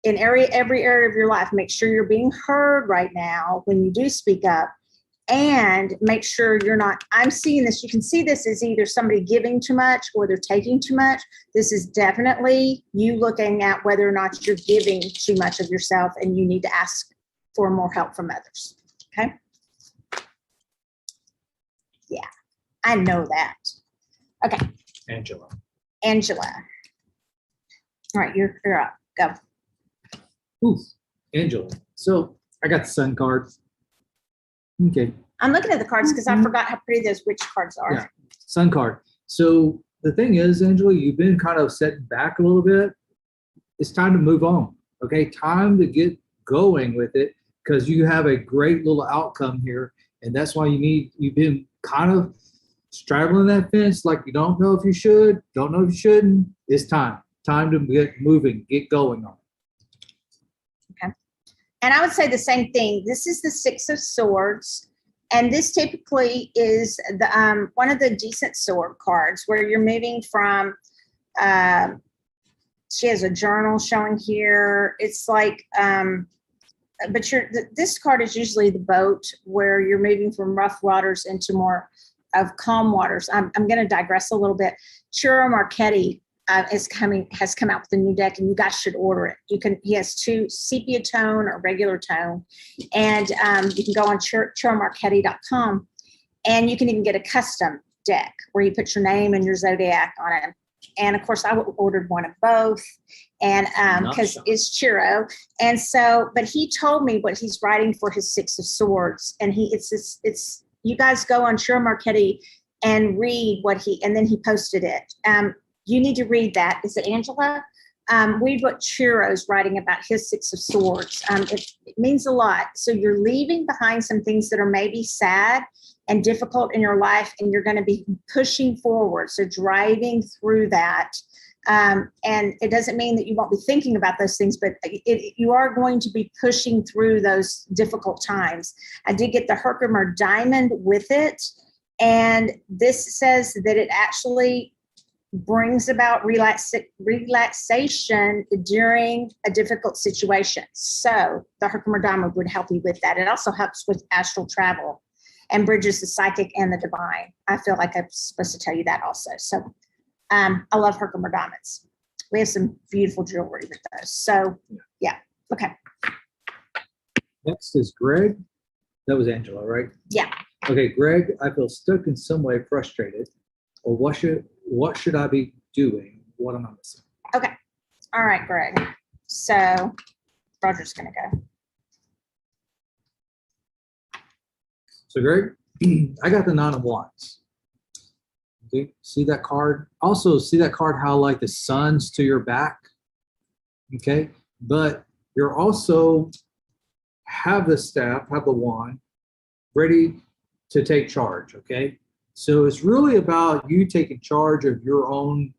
in every area of your life, make sure you're being heard right now when you do speak up, and make sure you're not, I'm seeing this, you can see this as either somebody giving too much or they're taking too much. This is definitely you looking at whether or not you're giving too much of yourself and you need to ask for more help from others, okay? Yeah, I know that. Okay. Angela. All right, you're up. Go. Ooh, Angela. So I got the Sun card. Okay. I'm looking at the cards because I forgot how pretty those witch cards are. Yeah. Sun card. So the thing is, Angela, you've been kind of setting back a little bit. It's time to move on. Okay. Time to get going with it because you have a great little outcome here. And that's why you've been kind of straddling that fence like you don't know if you should, don't know if you shouldn't. It's time to get moving, get going on it. Okay. And I would say the same thing. This is the Six of Swords. And this typically is the one of the decent sword cards where you're moving from, she has a journal showing here. It's like, but this card is usually the boat where you're moving from rough waters into more of calm waters. I'm going to digress a little bit. Chiro Marchetti has come out with a new deck, and you guys should order it. He has 2, sepia tone or regular tone, and you can go on chiromarchetti.com, and you can even get a custom deck where you put your name and your zodiac on it. And of course, I ordered one of both, and because it's Chiro, and so. But he told me what he's writing for his Six of Swords, and it's. You guys go on Chiro Marchetti and read what and then he posted it. You need to read that. Is it Angela? Read what Chiro's writing about his Six of Swords. It means a lot. So you're leaving behind some things that are maybe sad and difficult in your life, and you're going to be pushing forward. So driving through that. And it doesn't mean that you won't be thinking about those things, but you are going to be pushing through those difficult times. I did get the Herkimer Diamond with it. And this says that it actually brings about relaxation during a difficult situation. So the Herkimer Diamond would help you with that. It also helps with astral travel and bridges the psychic and the divine. I feel like I'm supposed to tell you that also. So I love Herkimer diamonds. We have some beautiful jewelry with those. So yeah, okay. Next is Greg. That was Angela, right? Yeah. Okay, Greg, I feel stuck in some way, frustrated. Or what should I be doing? What am I missing? Okay. All right, Greg. So Roger's gonna go. So Greg, I got the Nine of Wands. Okay, see that card? Also see that card how like the sun's to your back. Okay, but you're also have the staff, have the wand ready to take charge. Okay, so it's really about you taking charge of your own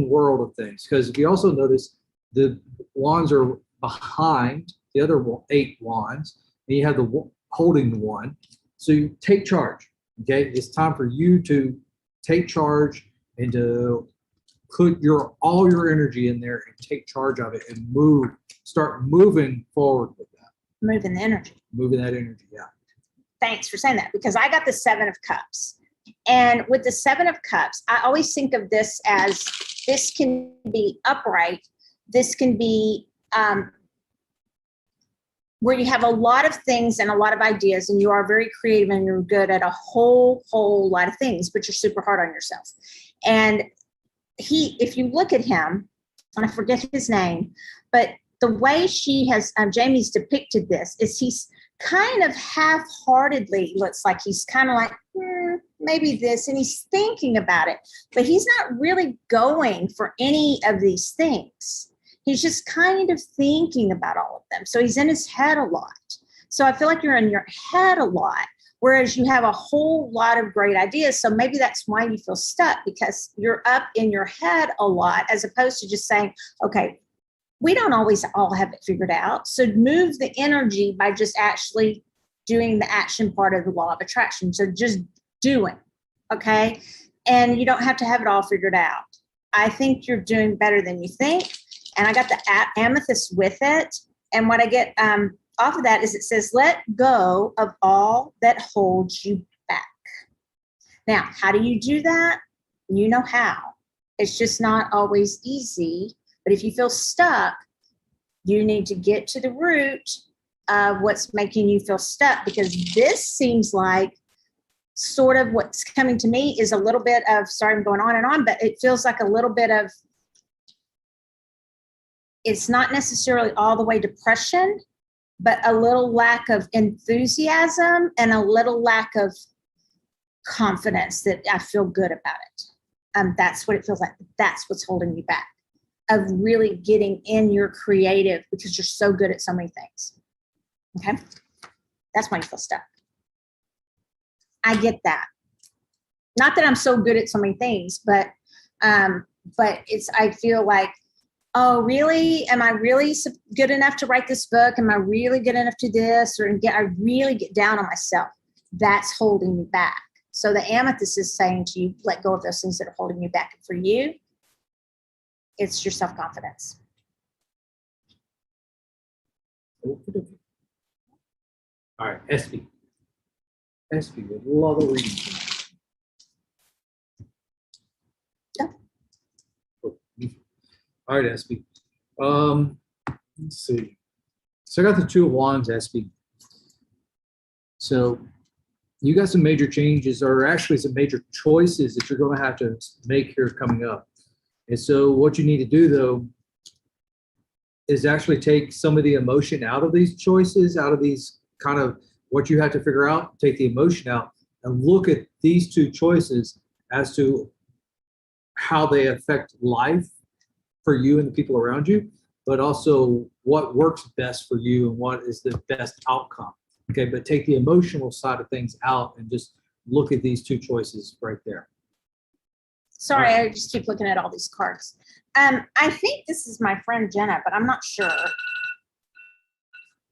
world of things. Because if you also notice, the wands are behind the other 8 wands, and you have the holding the one. So you take charge. Okay, it's time for you to take charge and to put all your energy in there and take charge of it and start moving forward with that. Moving the energy. Moving that energy, yeah. Thanks for saying that, because I got the 7 of Cups. And with the 7 of Cups, I always think of this as this can be upright. This can be where you have a lot of things and a lot of ideas, and you are very creative and you're good at a whole lot of things, but you're super hard on yourself. And if you look at him, and I forget his name, but the way Jamie's depicted this is he's kind of half-heartedly looks like he's kind of like, maybe this, and he's thinking about it, but he's not really going for any of these things. He's just kind of thinking about all of them. So he's in his head a lot. So I feel like you're in your head a lot, whereas you have a whole lot of great ideas. So maybe that's why you feel stuck, because you're up in your head a lot, as opposed to just saying, okay, we don't always all have it figured out. So move the energy by just actually doing the action part of the law of attraction. So just doing, okay? And you don't have to have it all figured out. I think you're doing better than you think. And I got the amethyst with it. And what I get off of that is it says, let go of all that holds you back. Now, how do you do that? You know how. It's just not always easy. But if you feel stuck, you need to get to the root of what's making you feel stuck, because this seems like sort of what's coming to me is a little bit of, sorry, I'm going on and on, but it feels like a little bit of, it's not necessarily all the way depression, but a little lack of enthusiasm and a little lack of confidence that I feel good about it. That's what it feels like. That's what's holding you back of really getting in your creative, because you're so good at so many things. Okay. That's why you feel stuck. I get that. Not that I'm so good at so many things, but I feel like, oh, really? Am I really good enough to write this book? Am I really good enough to do this? I really get down on myself. That's holding me back. So the amethyst is saying to you, let go of those things that are holding you back. And for you, it's your self-confidence. All right, SB. SB would love a reading. Yeah. All right, SB. Let's see. So I got the Two of Wands, SB. So you got some major changes, or actually some major choices that you're going to have to make here coming up. And so what you need to do, though, is actually take some of the emotion out of these choices, out of these kind of what you have to figure out, take the emotion out and look at these two choices as to how they affect life for you and the people around you, but also what works best for you and what is the best outcome. Okay, but take the emotional side of things out and just look at these two choices right there. Sorry, I just keep looking at all these cards. I think this is my friend Jenna, but I'm not sure.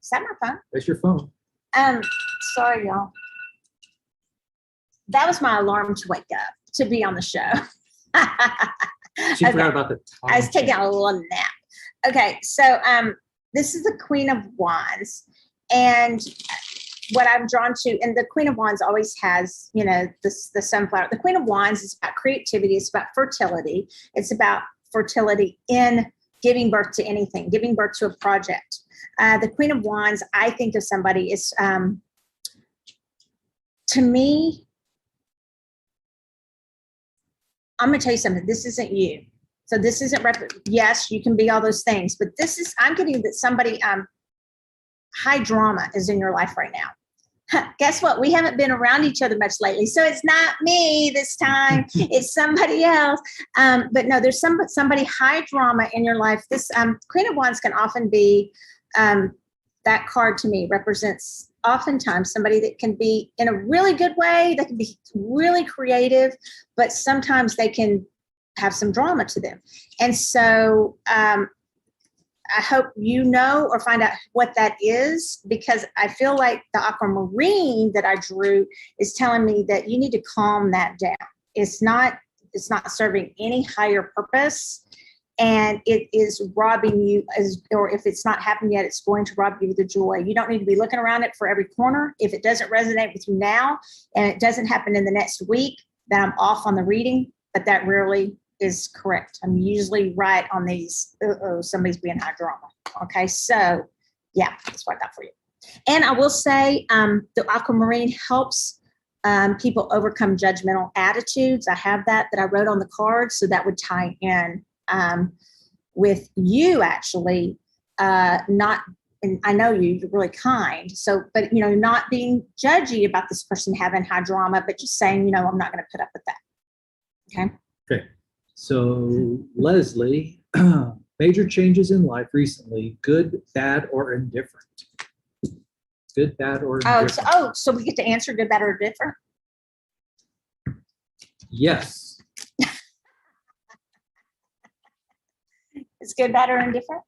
Is that my phone? That's your phone. Sorry, y'all. That was my alarm to wake up, to be on the show. She forgot about the time. I was taking a little nap. Okay, so this is the Queen of Wands. And what I'm drawn to, and the Queen of Wands always has, you know, the sunflower. The Queen of Wands is about creativity. It's about fertility. It's about fertility in giving birth to anything, giving birth to a project. The Queen of Wands, I think of somebody is, to me, I'm going to tell you something. This isn't you. So this isn't, yes, you can be all those things, but this is, I'm getting that somebody, high drama is in your life right now. Guess what? We haven't been around each other much lately. So it's not me this time. It's somebody else. But no, there's somebody high drama in your life. This Queen of Wands can often be, that card to me represents oftentimes somebody that can be in a really good way. They can be really creative, but sometimes they can have some drama to them. And so, I hope you know or find out what that is, because I feel like the aquamarine that I drew is telling me that you need to calm that down. It's not serving any higher purpose, and it is robbing you, or if it's not happened yet, it's going to rob you of the joy. You don't need to be looking around it for every corner. If it doesn't resonate with you now and it doesn't happen in the next week, then I'm off on the reading, but that rarely is correct. I'm usually right on these. Somebody's being high drama. Okay, so yeah, that's what I got for you. And I will say the aquamarine helps people overcome judgmental attitudes. I have that I wrote on the card, so that would tie in with you actually. Not, and I know you're really kind. So, but you know, not being judgy about this person having high drama, but just saying, you know, I'm not going to put up with that. Okay. Okay. So, Leslie, major changes in life recently, good, bad, or indifferent? Good, bad, or indifferent? So we get to answer good, bad, or different? Yes. It's good, bad, or indifferent?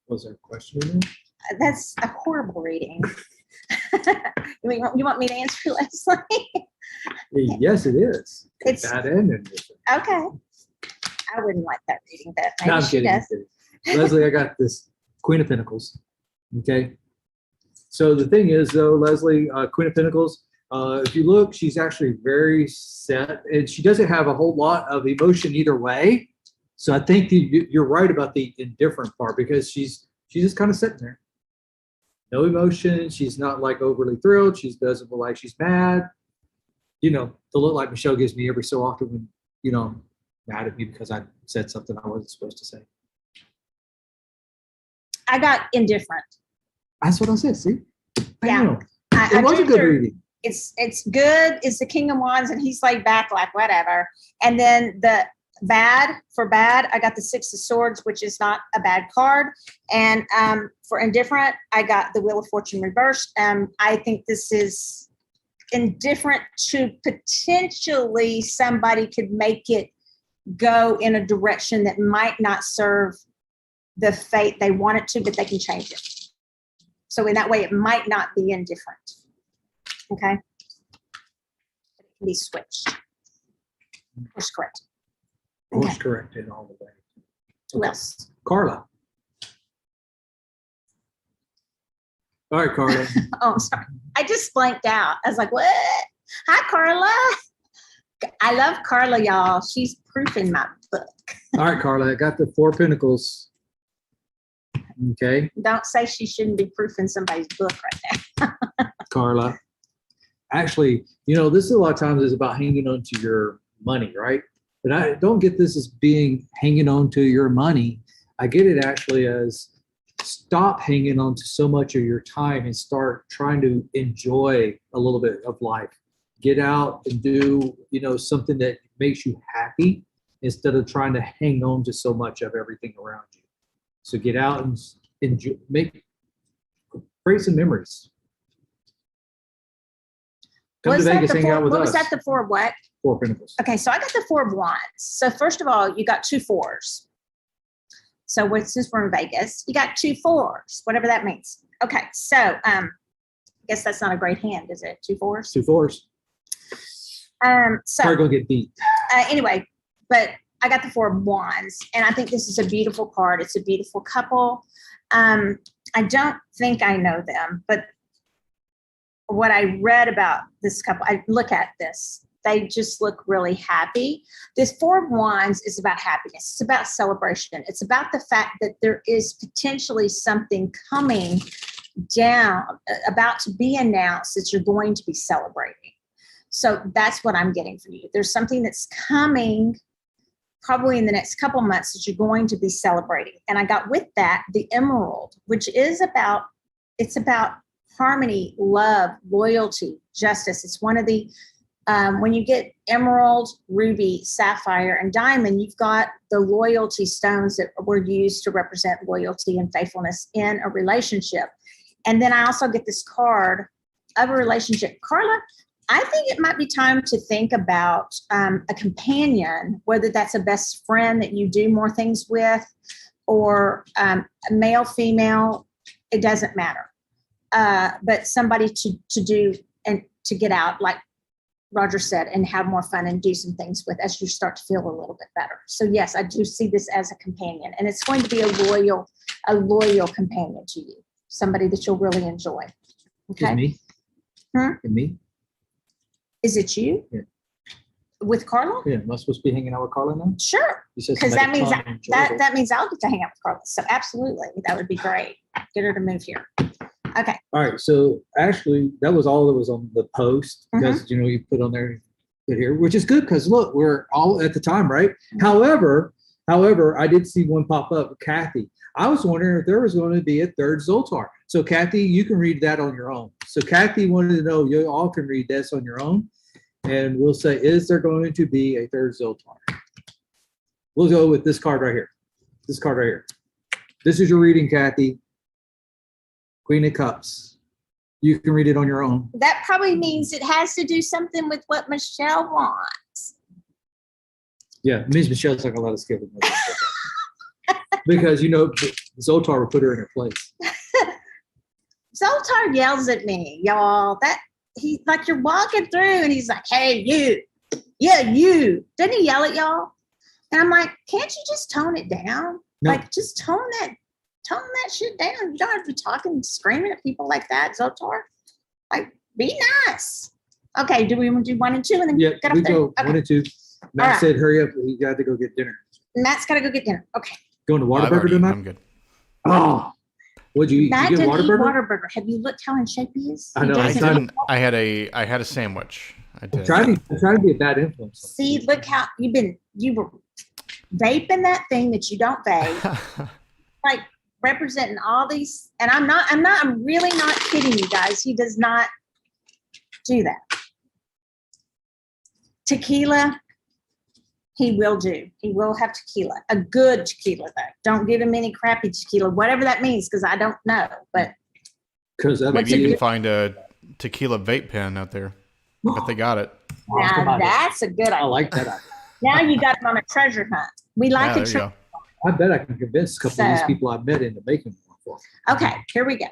Was there a question in there? That's a horrible reading. You want me to answer, Leslie? Yes, it is. Good, It's bad, and indifferent. okay. I wouldn't like that reading, but maybe No, I'm she kidding. does. I'm kidding. Leslie, I got this Queen of Pentacles. Okay. So the thing is, though, Leslie, Queen of Pentacles, if you look, she's actually very set, and she doesn't have a whole lot of emotion either way. So I think you're right about the indifferent part, because she's just kind of sitting there. No emotion. She's not like overly thrilled. She doesn't look like she's mad. You know, the look like Michelle gives me every so often when, you know, mad at me because I said something I wasn't supposed to say. I got indifferent. That's what I said. See, Yeah. It was a good reading. It's good. It's the King of Wands, and he's laid back like whatever. And then the bad, I got the Six of Swords, which is not a bad card. And for indifferent, I got the Wheel of Fortune reversed. I think this is indifferent to potentially somebody could make it go in a direction that might not serve the fate they want it to, but they can change it. So in that way, it might not be indifferent. Okay. It can be switched. Course correct. Course corrected all the way. Who else? Carla. All right, Carla. Oh, sorry. I just blanked out. I was like, what? Hi, Carla. I love Carla, y'all. She's proofing my book. All right, Carla. I got the Four of Pentacles. Okay. Don't say she shouldn't be proofing somebody's book right now. Carla. Actually, this is a lot of times is about hanging on to your money, right? But I don't get this as being hanging on to your money. I get it actually as stop hanging on to so much of your time and start trying to enjoy a little bit of life. Get out and do, something that makes you happy instead of trying to hang on to so much of everything around you. So get out and enjoy, create some memories. Come to Vegas, hang out with us. What was that, the Four of what? Four of Pentacles. Okay, so I got the Four of Wands. So first of all, you got 2 4s. So since we're in Vegas, you got 2 4s, whatever that means. Okay, so I guess that's not a great hand, is it? 2 4s? 2 4s. So probably gonna get beat. Anyway, but I got the Four of Wands, and I think this is a beautiful card. It's a beautiful couple. I don't think I know them, but what I read about this couple, I look at this, they just look really happy. This Four of Wands is about happiness. It's about celebration. It's about the fact that there is potentially something coming down, about to be announced that you're going to be celebrating. So that's what I'm getting for you. There's something that's coming probably in the next couple months that you're going to be celebrating. And I got with that the emerald, which is about harmony, love, loyalty, justice. It's one of the, when you get emerald, ruby, sapphire, and diamond, you've got the loyalty stones that were used to represent loyalty and faithfulness in a relationship. And then I also get this card of a relationship. Carla, I think it might be time to think about a companion, whether that's a best friend that you do more things with, or a male, female, it doesn't matter. But somebody to do and to get out, like Roger said, and have more fun and do some things with as you start to feel a little bit better. So yes, I do see this as a companion, and it's going to be a loyal companion to you, somebody that you'll really enjoy. Okay. Is me? Me? Is it you? Yeah. With Carla? Yeah. Am I supposed to be hanging out with Carla now? Sure. Because that means that means I'll get to hang out with Carla. So absolutely, that would be great. Get her to move here. Okay. All right. So actually, that was all that was on the post because you put on there here, which is good because look, we're all at the time, right? However, I did see one pop up, Kathy. I was wondering if there was going to be a third Zoltar. So Kathy, you can read that on your own. So Kathy wanted to know, you all can read this on your own. And we'll say, is there going to be a third Zoltar? We'll go with this card right here. This card right here. This is your reading, Kathy. Queen of Cups. You can read it on your own. That probably means it has to do something with what Michelle wants. Yeah, it means Michelle's not going to let us give it. Because, Zoltar will put her in her place. Zoltar yells at me, y'all. That he's like, you're walking through and he's like, hey, you. Yeah, you. Doesn't he yell at y'all? And I'm like, can't you just tone it down? No. Like, just tone that shit down. You don't have to be talking, screaming at people like that, Zoltar. Like, be nice. Okay, do we want to do 1 and 2 and then get up there? Go okay. 1 and 2. Matt said, hurry up. He got to go get dinner. Matt's got to go get dinner. Okay. Going to Whataburger tonight? I'm good. Oh, what'd you eat? Matt Did you get didn't eat Whataburger? Whataburger. Have you looked how in shape he is? I know. I had a sandwich. I did. I'm trying to be a bad influence. See, look how you were vaping that thing that you don't vape. Like, representing all these, and I'm really not kidding you guys. He does not do that. Tequila, he will do. He will have tequila, a good tequila though. Don't give him any crappy tequila, whatever that means, because I don't know. But Because maybe you can find a tequila vape pen out there. But they got it. now that's a good idea. I like that idea. Now you got him on a treasure hunt. We like Yeah, a there you treasure. go. I bet I can convince a couple of these people I met into making one for me. Okay, here we go.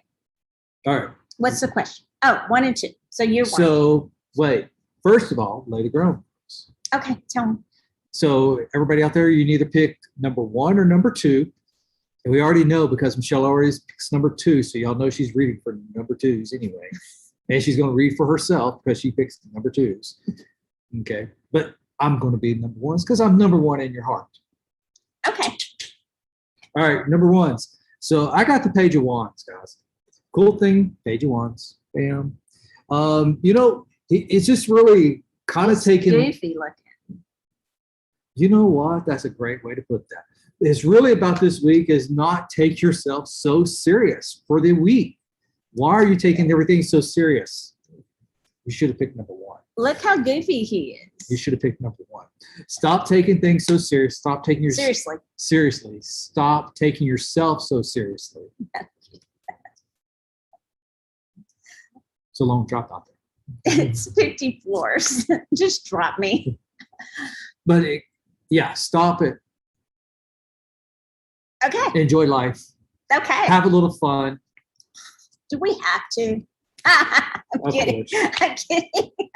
All right. What's the question? Oh, 1 and 2. So you're 1. So wait, first of all, lay the ground. Okay, tell me. So everybody out there, you can either pick number 1 or number 2. And we already know because Michelle always picks number 2. So y'all know she's reading for number 2s anyway. And she's going to read for herself because she picks number 2s. Okay. But I'm going to be number 1s because I'm number 1 in your heart. Okay. All right, number 1s. So I got the Page of Wands, guys. Cool thing, Page of Wands. Bam. It's just really kind of taking. Goofy looking. You know what? That's a great way to put that. It's really about this week is not take yourself so serious for the week. Why are you taking everything so serious? You should have picked number 1. Look how goofy he is. You should have picked number 1. Stop taking things so serious. Stop taking your seriously. Stop taking yourself so seriously. So long drop out there. It's 50 floors. Just drop me. But stop it. Okay. Enjoy life. Okay. Have a little fun. Do we have to? I'm kidding.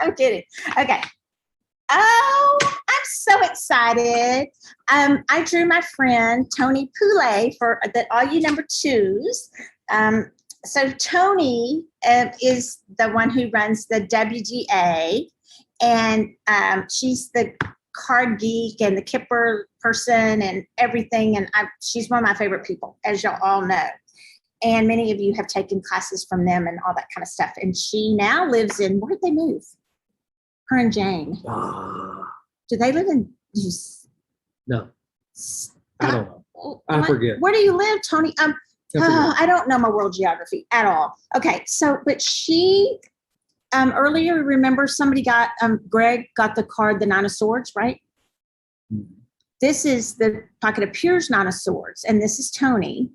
I'm kidding. Okay. Oh, I'm so excited. I drew my friend Tony Poulet for all you number 2s. So Tony is the one who runs the WGA, and she's the card geek and the Kipper person and everything. And she's one of my favorite people, as y'all all know. And many of you have taken classes from them and all that kind of stuff. And she now lives in, where'd they move? Her and Jane. Do they live in? No. I don't know. I forget. Where do you live, Tony? I don't know my world geography at all. Okay, so but she earlier, remember somebody got Greg got the card, the 9 of Swords, right? Mm-hmm. This is the Pocket of Peers 9 of Swords, and this is Tony.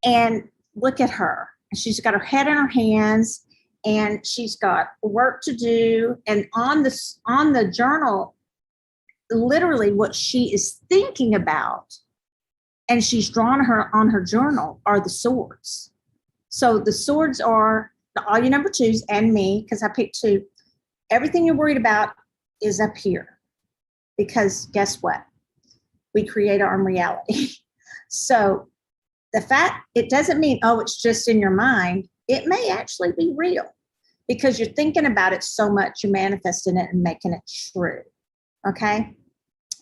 And look at her. She's got her head in her hands, and she's got work to do. And on the journal, literally what she is thinking about, and she's drawn on her journal, are the swords. So the swords are all your number 2s and me, because I picked 2. Everything you're worried about is up here, because guess what? We create our own reality. So the fact, it doesn't mean, it's just in your mind. It may actually be real because you're thinking about it so much, you're manifesting it and making it true. Okay?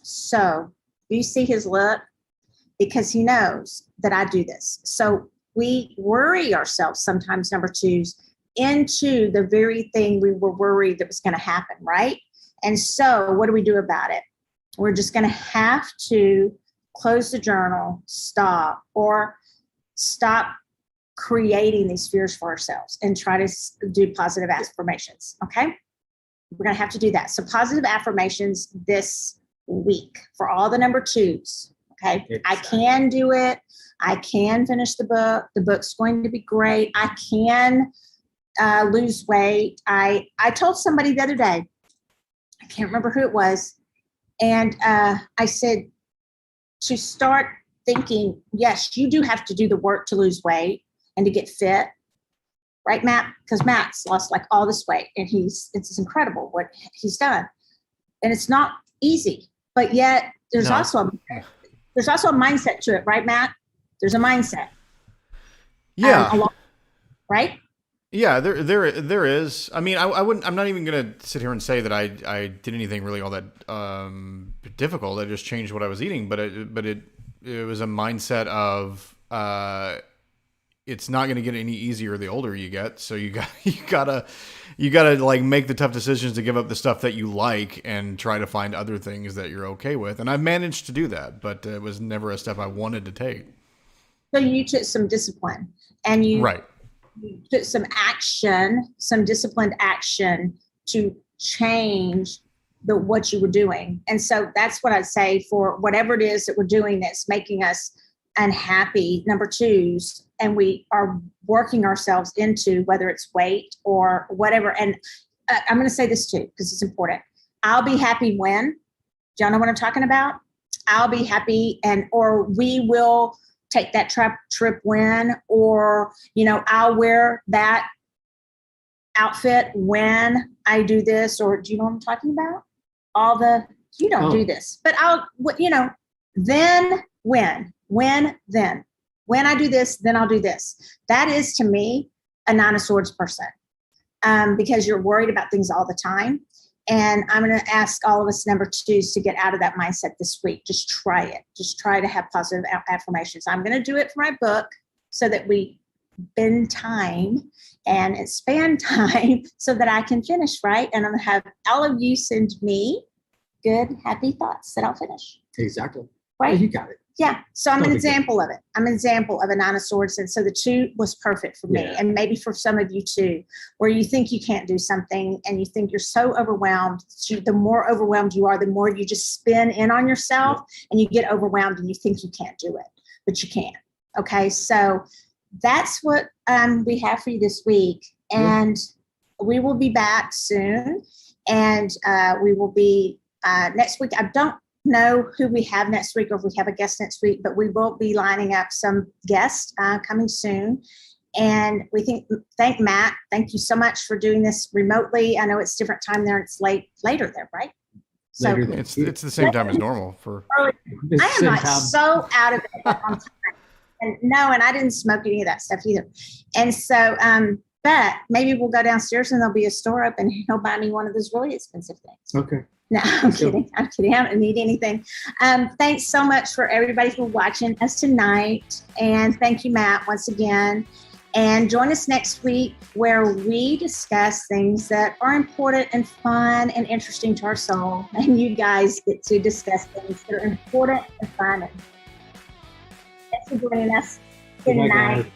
So you see his look, because he knows that I do this. So we worry ourselves sometimes, number 2s, into the very thing we were worried that was going to happen, right? And so what do we do about it? We're just going to have to close the journal, stop creating these fears for ourselves and try to do positive affirmations, okay? We're going to have to do that. So positive affirmations this week for all the number 2s, okay? Exactly. I can do it. I can finish the book. The book's going to be great. I can lose weight. I told somebody the other day, I can't remember who it was, and I said to start thinking, yes, you do have to do the work to lose weight and to get fit, right, Matt? Because Matt's lost like all this weight, and it's incredible what he's done, and it's not easy. But yet, there's also a mindset to it, right, Matt? There's a mindset. Yeah. Right. Yeah, there is. I mean, I wouldn't. I'm not even gonna sit here and say that I did anything really all that difficult. I just changed what I was eating, but it was a mindset of it's not gonna get any easier the older you get. So you gotta like make the tough decisions to give up the stuff that you like and try to find other things that you're okay with. And I've managed to do that, but it was never a step I wanted to take. So you took some discipline and you Right. took some action, some disciplined action to change what you were doing. And so that's what I'd say for whatever it is that we're doing that's making us unhappy, number twos, and we are working ourselves into whether it's weight or whatever. And I'm going to say this too, because it's important. I'll be happy when, do y'all know what I'm talking about? I'll be happy or we will take that trip when, or, I'll wear that outfit when I do this, or do you know what I'm talking about? You don't do this, but then when I do this, then I'll do this. That is to me a Nine of Swords person, because you're worried about things all the time. And I'm going to ask all of us number twos to get out of that mindset this week. Just try it. Just try to have positive affirmations. I'm going to do it for my book so that we bend time and expand time so that I can finish, right? And I'm going to have all of you send me good, happy thoughts that I'll finish. Exactly. Right? Yeah, you got it. Yeah. So I'm an example of it. I'm an example of a Nine of Swords. And so the 2 was perfect for me. And maybe for some of you too, where you think you can't do something and you think you're so overwhelmed. The more overwhelmed you are, the more you just spin in on yourself and you get overwhelmed and you think you can't do it, but you can. Okay. So that's what we have for you this week. And we will be back soon. And we will be next week. I don't know who we have next week or if we have a guest next week, but we will be lining up some guests coming soon. And we thank Matt. Thank you so much for doing this remotely. I know it's different time there. It's later there, right? So it's the same time as normal for. I am like so out of it on time. And I didn't smoke any of that stuff either. And so, but maybe we'll go downstairs and there'll be a store open and he'll buy me one of those really expensive things. Okay. No, I'm kidding. I don't need anything. Thanks so much for everybody for watching us tonight. And thank you, Matt, once again. And join us next week where we discuss things that are important and fun and interesting to our soul. And you guys get to discuss things that are important and fun. Thanks for joining us. Good night.